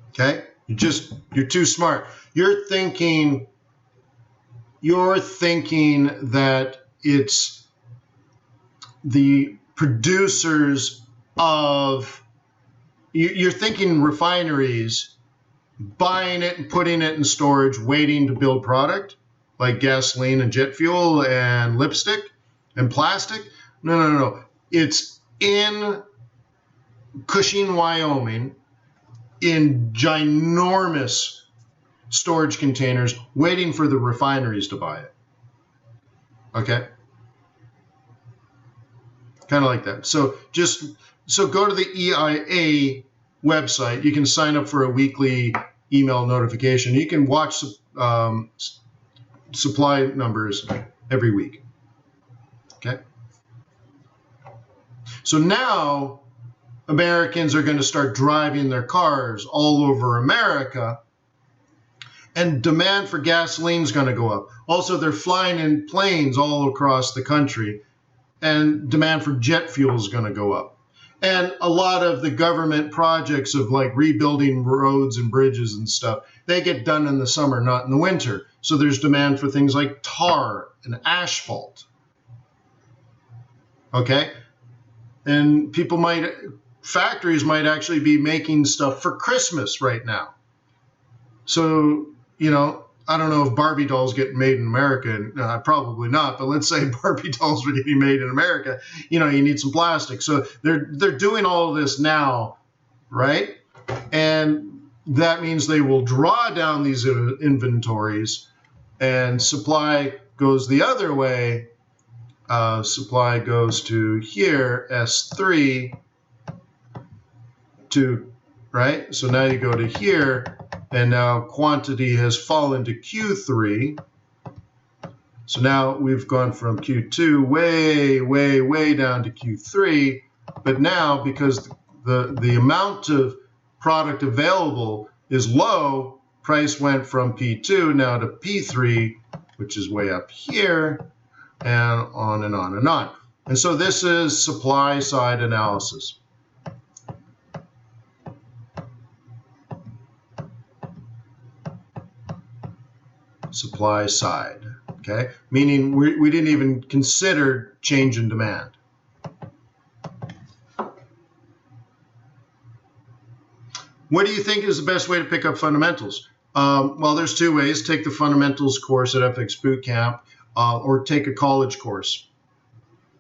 S1: Okay? You're too smart. You're thinking that it's the producers of, you're thinking refineries buying it and putting it in storage, waiting to build product like gasoline and jet fuel and lipstick and plastic. No. It's in Cushing, Wyoming, in ginormous storage containers, waiting for the refineries to buy it. Okay? Kind of like that. So go to the EIA website. You can sign up for a weekly email notification. You can watch supply numbers every week. Okay? So now Americans are going to start driving their cars all over America, and demand for gasoline is going to go up. Also, they're flying in planes all across the country, and demand for jet fuel is going to go up. And a lot of the government projects of like rebuilding roads and bridges and stuff, they get done in the summer, not in the winter. So there's demand for things like tar and asphalt. Okay? And factories might actually be making stuff for Christmas right now. So, I don't know if Barbie dolls get made in America. Probably not, but let's say Barbie dolls were getting made in America. You need some plastic. So they're doing all of this now, right? And that means they will draw down these inventories, and supply goes the other way. Supply goes to here, S3, right? So now you go to here, and now quantity has fallen to Q3. So now we've gone from Q2 way down to Q3. But now, because the amount of product available is low, price went from P2 now to P3, which is way up here, and on and on and on. And so this is supply side analysis. Supply side, okay? Meaning we didn't even consider change in demand. What do you think is the best way to pick up fundamentals? Well, there's two ways. Take the fundamentals course at FX Bootcamp, or take a college course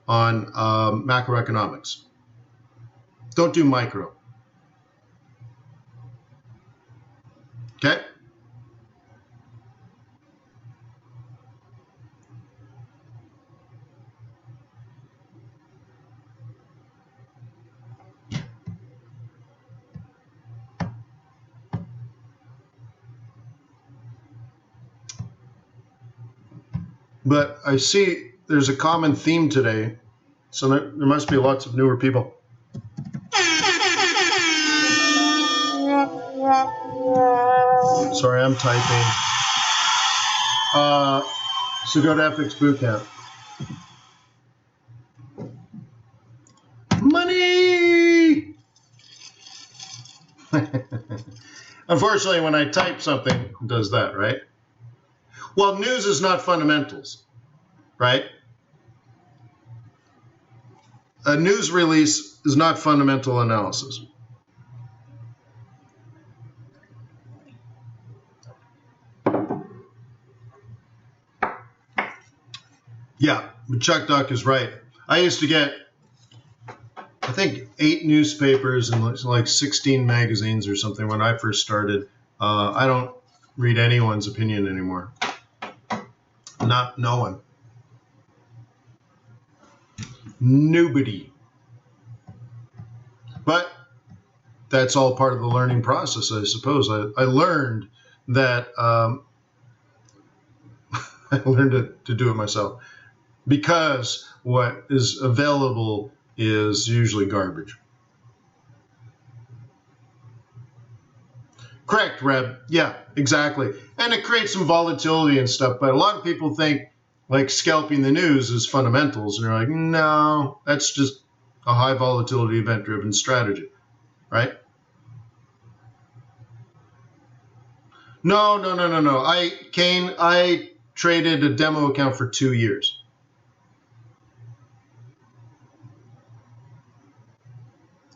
S1: on macroeconomics. Don't do micro. Okay? But I see there's a common theme today, so there must be lots of newer people. Sorry, I'm typing. So go to FX Bootcamp. Money! Unfortunately, when I type something, it does that, right? Well, news is not fundamentals, right? A news release is not fundamental analysis. Yeah, Chuck Duck is right. I used to get, I think, 8 newspapers and like 16 magazines or something when I first started. I don't read anyone's opinion anymore. No one. Nobody. But that's all part of the learning process, I suppose. I learned that I learned to do it myself because what is available is usually garbage. Correct, Reb. Yeah, exactly. And it creates some volatility and stuff, but a lot of people think like scalping the news is fundamentals, and they're like, no, that's just a high volatility event driven strategy, right? No. I traded a demo account for 2 years.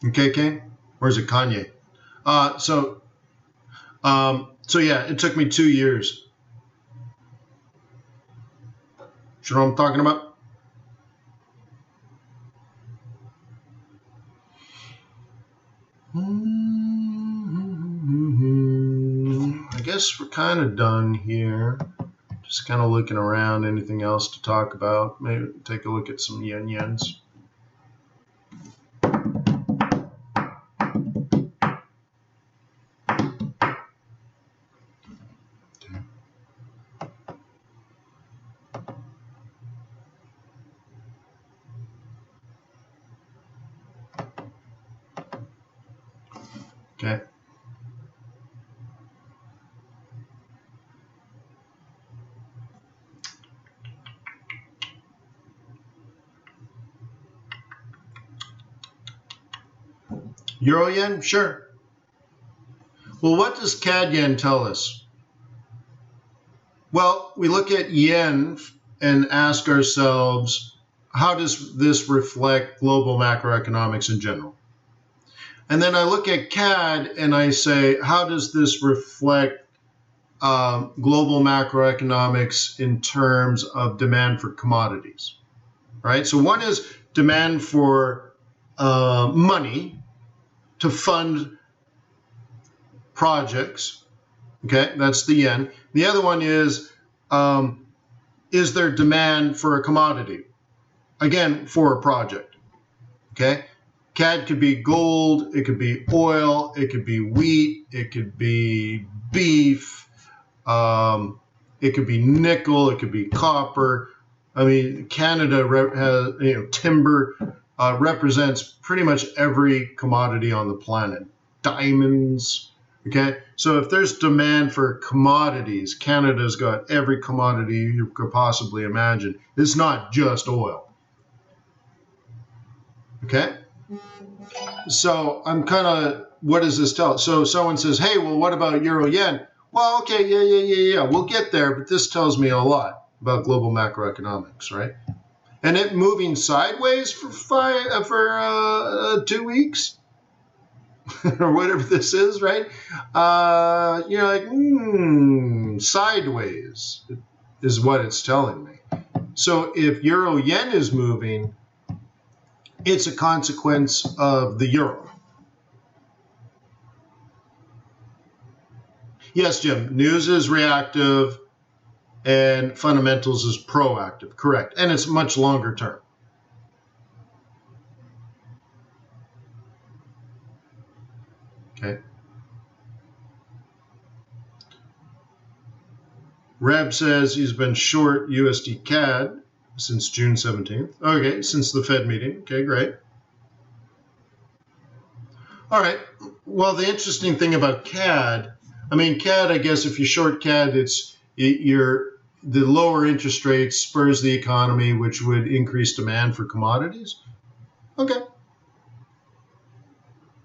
S1: Okay, Kane? Or is it Kanye? So yeah, it took me 2 years. You know what I'm talking about? I guess we're kind of done here. Just kind of looking around. Anything else to talk about? Maybe take a look at some yens. Okay. Euro yen? Sure. Well, what does CAD yen tell us? Well, we look at yen and ask ourselves, how does this reflect global macroeconomics in general? And then I look at CAD and I say, how does this reflect global macroeconomics in terms of demand for commodities? Right? So one is demand for money to fund projects. Okay, that's the yen. The other one is there demand for a commodity? Again, for a project. Okay, CAD could be gold, it could be oil, it could be wheat, it could be beef, it could be nickel, it could be copper. I mean, Canada has, timber represents pretty much every commodity on the planet. Diamonds. Okay, so if there's demand for commodities, Canada's got every commodity you could possibly imagine. It's not just oil. Okay, so I'm kind of, what does this tell? So someone says, hey, well, what about euro yen? Well, okay, yeah. We'll get there, but this tells me a lot about global macroeconomics, right? And it moving sideways for 2 weeks or whatever this is, right? You're like, sideways is what it's telling me. So if euro yen is moving, it's a consequence of the euro. Yes, Jim, news is reactive and fundamentals is proactive, correct. And it's much longer term. Okay. Reb says he's been short USD CAD since June 17th. Okay, since the Fed meeting. Okay, great. All right. Well, the interesting thing about CAD, CAD, I guess if you short CAD, the lower interest rates spurs the economy, which would increase demand for commodities. Okay.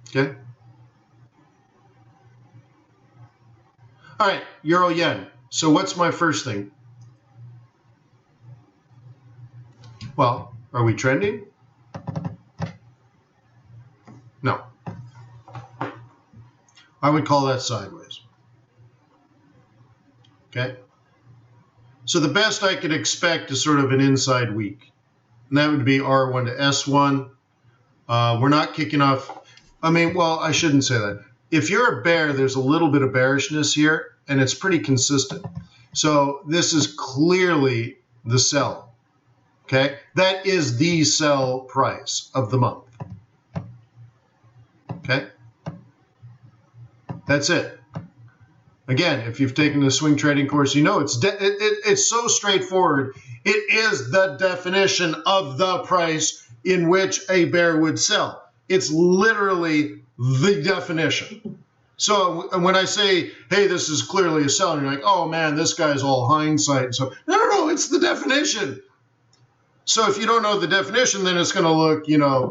S1: Okay. All right, euro yen. So what's my first thing? Well, are we trending? No. I would call that sideways. Okay. So the best I could expect is sort of an inside week. And that would be R1 to S1. We're not kicking off. I mean, well, I shouldn't say that. If you're a bear, there's a little bit of bearishness here, and it's pretty consistent. So this is clearly the sell. Okay? That is the sell price of the month. Okay? That's it. Again, if you've taken the swing trading course, you know it's so straightforward. It is the definition of the price in which a bear would sell. It's literally the definition. So when I say, hey, this is clearly a sell, and you're like, oh man, this guy's all hindsight. So no, it's the definition. So if you don't know the definition, then it's going to look,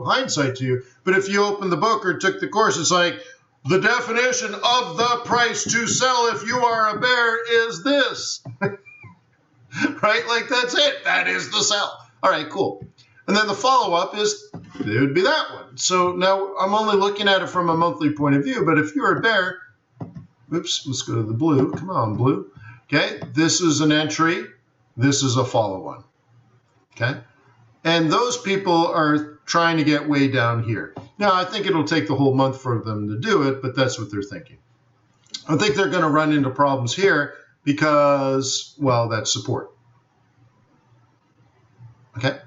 S1: hindsight to you. But if you open the book or took the course, it's like, the definition of the price to sell if you are a bear is this. Right? Like, that's it. That is the sell. All right, cool. And then the follow-up is, it would be that one. So now I'm only looking at it from a monthly point of view, but if you're a bear, oops, let's go to the blue. Come on, blue. Okay, this is an entry. This is a follow-on. Okay? And those people are trying to get way down here. Now, I think it'll take the whole month for them to do it, but that's what they're thinking. I think they're going to run into problems here because, well, that's support. Okay?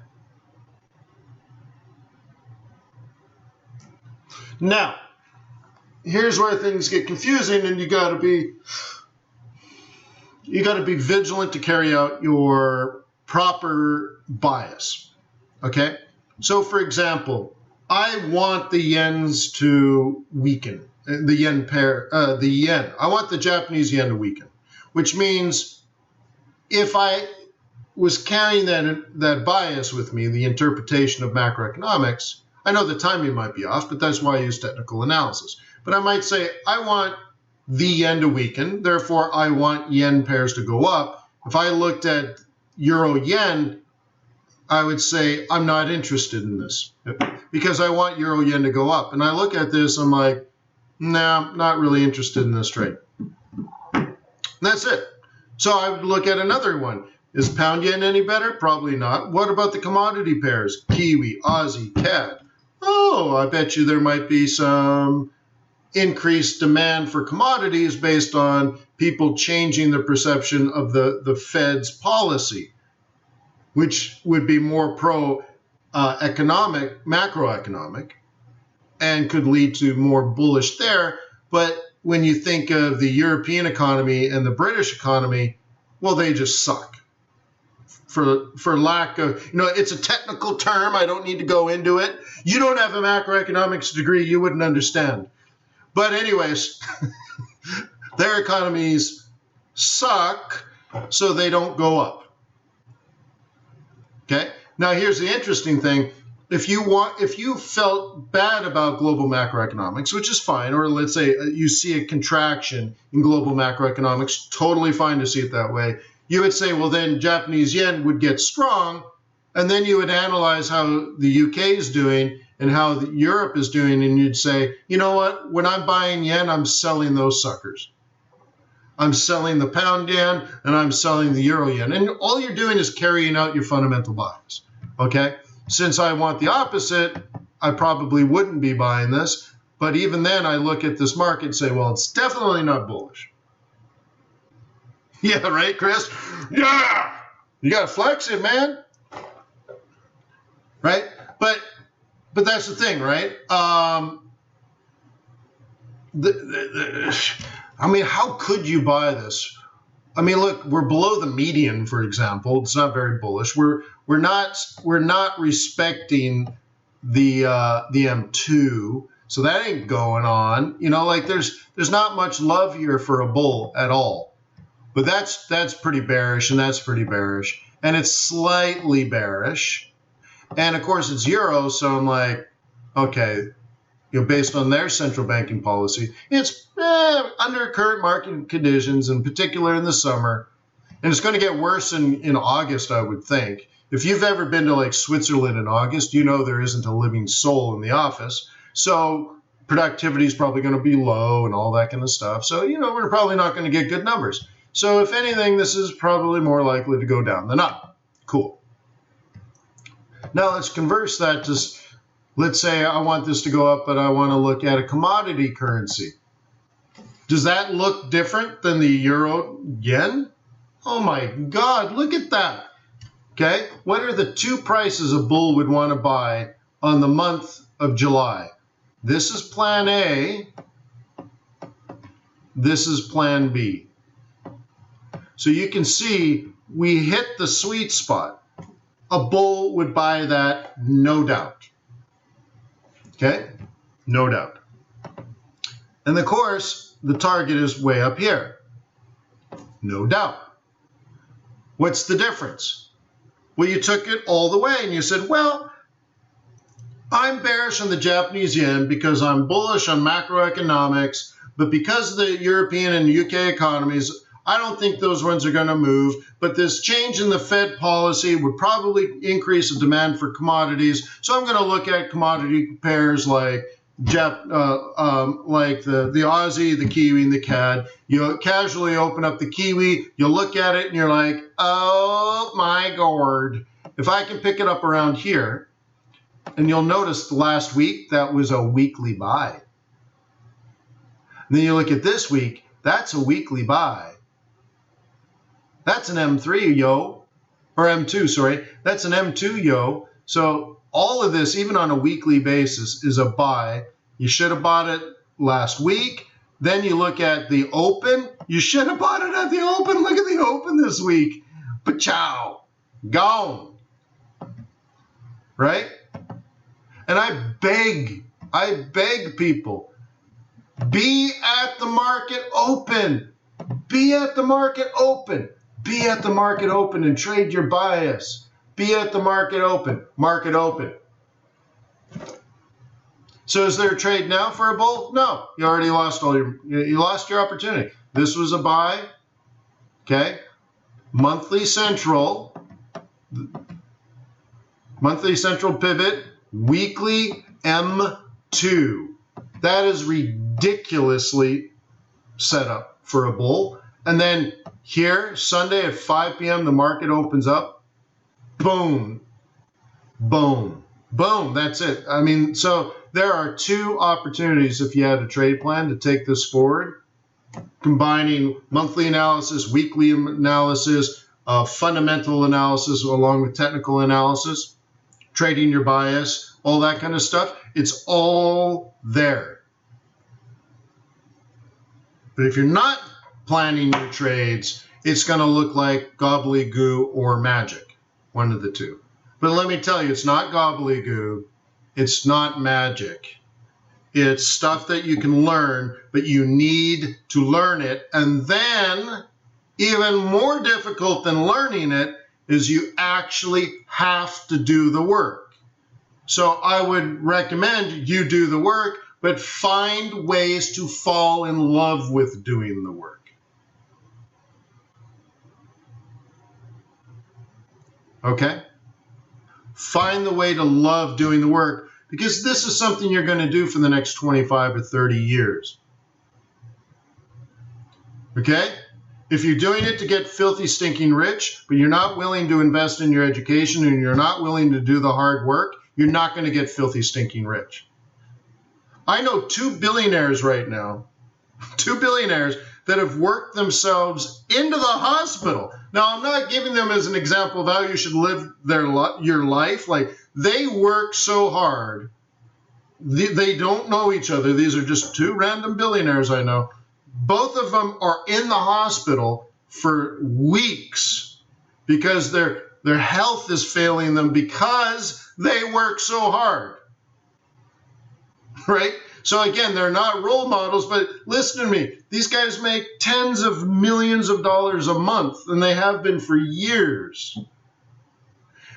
S1: Now, here's where things get confusing, and you got to be vigilant to carry out your proper bias. Okay? So, for example, I want the yens to weaken, the yen pair, the yen. I want the Japanese yen to weaken, which means if I was carrying that bias with me, the interpretation of macroeconomics, I know the timing might be off, but that's why I use technical analysis. But I might say, I want the yen to weaken, therefore I want yen pairs to go up. If I looked at euro yen, I would say, I'm not interested in this because I want euro yen to go up. And I look at this, I'm like, nah, not really interested in this trade. And that's it. So I would look at another one. Is pound yen any better? Probably not. What about the commodity pairs? Kiwi, Aussie, CAD. Oh, I bet you there might be some increased demand for commodities based on people changing their perception of the Fed's policy, which would be more macroeconomic, and could lead to more bullish there. But when you think of the European economy and the British economy, well, they just suck. For lack of, it's a technical term. I don't need to go into it. You don't have a macroeconomics degree, you wouldn't understand. But anyways, their economies suck, so they don't go up. Okay. Now here's the interesting thing. If you felt bad about global macroeconomics, which is fine, or let's say you see a contraction in global macroeconomics, totally fine to see it that way. You would say, well, then Japanese yen would get strong, and then you would analyze how the UK is doing and how Europe is doing, and you'd say, you know what? When I'm buying yen, I'm selling those suckers. I'm selling the pound yen, and I'm selling the euro yen. And all you're doing is carrying out your fundamental bias, okay? Since I want the opposite, I probably wouldn't be buying this, but even then I look at this market and say, well, it's definitely not bullish. Yeah, right, Chris? Yeah! You got to flex it, man. Right? But that's the thing, right? I mean, how could you buy this? I mean, look, we're below the median, for example. It's not very bullish. We're not respecting the M2, so that ain't going on. There's not much love here for a bull at all. But that's pretty bearish, and that's pretty bearish, and it's slightly bearish, and of course it's euro. So I'm like, okay, based on their central banking policy, it's under current market conditions, in particular in the summer, and it's going to get worse in August, I would think. If you've ever been to like Switzerland in August, there isn't a living soul in the office, so productivity is probably going to be low and all that kind of stuff. So we're probably not going to get good numbers. So if anything, this is probably more likely to go down than up. Cool. Now let's converse that to, let's say I want this to go up, but I want to look at a commodity currency. Does that look different than the euro yen? Oh my God, look at that. Okay, what are the two prices a bull would want to buy on the month of July? This is plan A. This is plan B. So you can see we hit the sweet spot. A bull would buy that, no doubt. Okay, no doubt. And of course, the target is way up here. No doubt. What's the difference? Well, you took it all the way and you said, well, I'm bearish on the Japanese yen because I'm bullish on macroeconomics, but because of the European and UK economies, I don't think those ones are going to move. But this change in the Fed policy would probably increase the demand for commodities. So I'm going to look at commodity pairs like the Aussie, the Kiwi, and the CAD. You casually open up the Kiwi, you look at it, and you're like, oh my God. If I can pick it up around here, and you'll notice last week, that was a weekly buy. And then you look at this week, that's a weekly buy. That's an M3, yo. Or M2, sorry. That's an M2, yo. So all of this, even on a weekly basis, is a buy. You should have bought it last week. Then you look at the open. You should have bought it at the open. Look at the open this week. Pachow. Gone. Right? And I beg people, be at the market open. Be at the market open. Be at the market open and trade your bias. Be at the market open. Market open. So is there a trade now for a bull? No. You already lost you lost your opportunity. This was a buy. Okay. Monthly central pivot. Weekly M2. That is ridiculously set up for a bull. And then here, Sunday at 5 p.m., the market opens up. Boom. Boom. Boom. That's it. I mean, so there are two opportunities if you had a trade plan to take this forward, combining monthly analysis, weekly analysis, fundamental analysis along with technical analysis, trading your bias, all that kind of stuff. It's all there. But if you're not planning your trades, it's going to look like gobbledygoo or magic, one of the two. But let me tell you, it's not gobbledygoo. It's not magic. It's stuff that you can learn, but you need to learn it. And then, even more difficult than learning it, is you actually have to do the work. So I would recommend you do the work, but find ways to fall in love with doing the work. Okay? Find the way to love doing the work, because this is something you're going to do for the next 25 or 30 years. Okay? If you're doing it to get filthy, stinking rich, but you're not willing to invest in your education and you're not willing to do the hard work, you're not going to get filthy, stinking rich. I know 2 billionaires right now, 2 billionaires that have worked themselves into the hospital. Now, I'm not giving them as an example of how you should live your life. Like, they work so hard. They don't know each other. These are just 2 random billionaires I know. Both of them are in the hospital for weeks because their health is failing them because they work so hard. Right? So again, they're not role models, but listen to me. These guys make tens of millions of dollars a month, and they have been for years.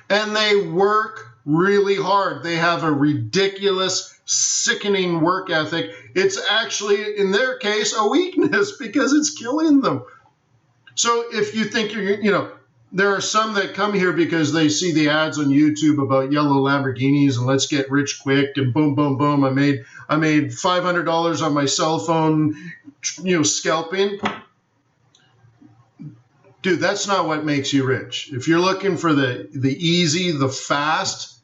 S1: And they work really hard. They have a ridiculous, sickening work ethic. It's actually, in their case, a weakness because it's killing them. So if you think there are some that come here because they see the ads on YouTube about yellow Lamborghinis and let's get rich quick and boom, boom, boom. I made $500 on my cell phone, scalping. Dude, that's not what makes you rich. If you're looking for the easy, the fast,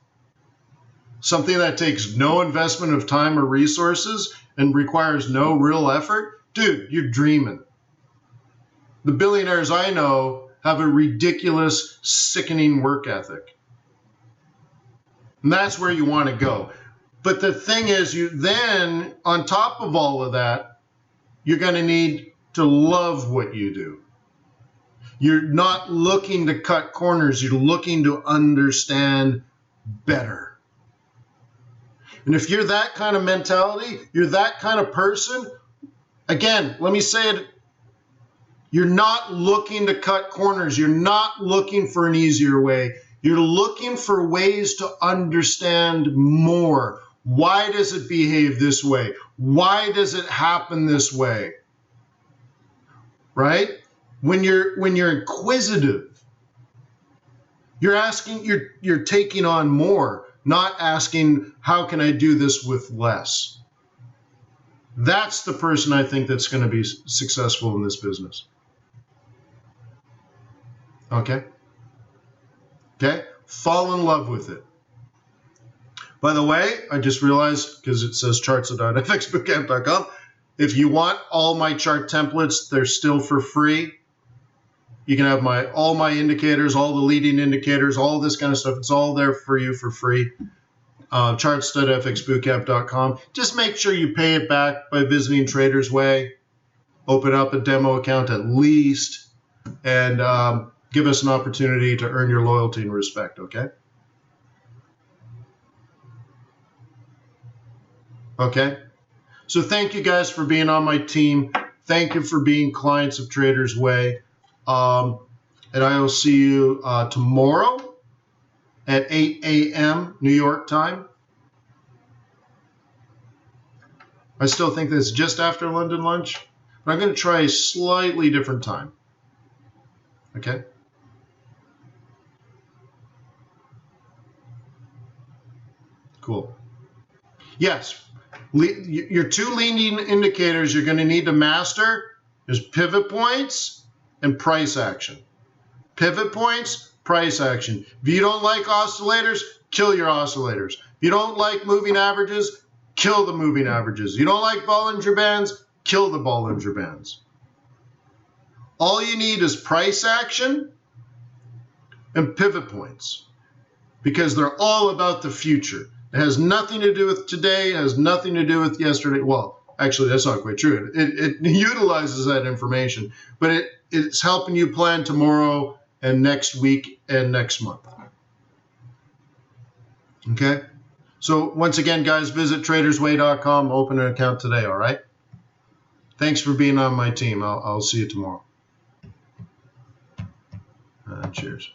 S1: something that takes no investment of time or resources and requires no real effort, dude, you're dreaming. The billionaires I know have a ridiculous, sickening work ethic. And that's where you want to go. But the thing is, you then, on top of all of that, you're going to need to love what you do. You're not looking to cut corners. You're looking to understand better. And if you're that kind of mentality, you're that kind of person, again, let me say it, you're not looking to cut corners. You're not looking for an easier way. You're looking for ways to understand more. Why does it behave this way? Why does it happen this way? Right? When you're inquisitive, you're taking on more, not asking, how can I do this with less? That's the person I think that's going to be successful in this business. Okay? Okay? Fall in love with it. By the way, I just realized, because it says charts.fxbootcamp.com, if you want all my chart templates, they're still for free. You can have all my indicators, all the leading indicators, all this kind of stuff. It's all there for you for free. Charts.fxbootcamp.com. Just make sure you pay it back by visiting Trader's Way. Open up a demo account at least, and give us an opportunity to earn your loyalty and respect, okay? Okay? So thank you guys for being on my team. Thank you for being clients of Trader's Way. And I will see you tomorrow at 8 a.m. New York time. I still think that's just after London lunch, but I'm going to try a slightly different time. Okay? Cool. Yes, your two leading indicators you're going to need to master is pivot points and price action. Pivot points, price action. If you don't like oscillators, kill your oscillators. If you don't like moving averages, kill the moving averages. If you don't like Bollinger Bands, kill the Bollinger Bands. All you need is price action and pivot points, because they're all about the future. It has nothing to do with today. It has nothing to do with yesterday. Well, actually, that's not quite true. It utilizes that information, but it's helping you plan tomorrow and next week and next month. Okay? So once again, guys, visit tradersway.com. Open an account today, all right? Thanks for being on my team. I'll see you tomorrow. Cheers.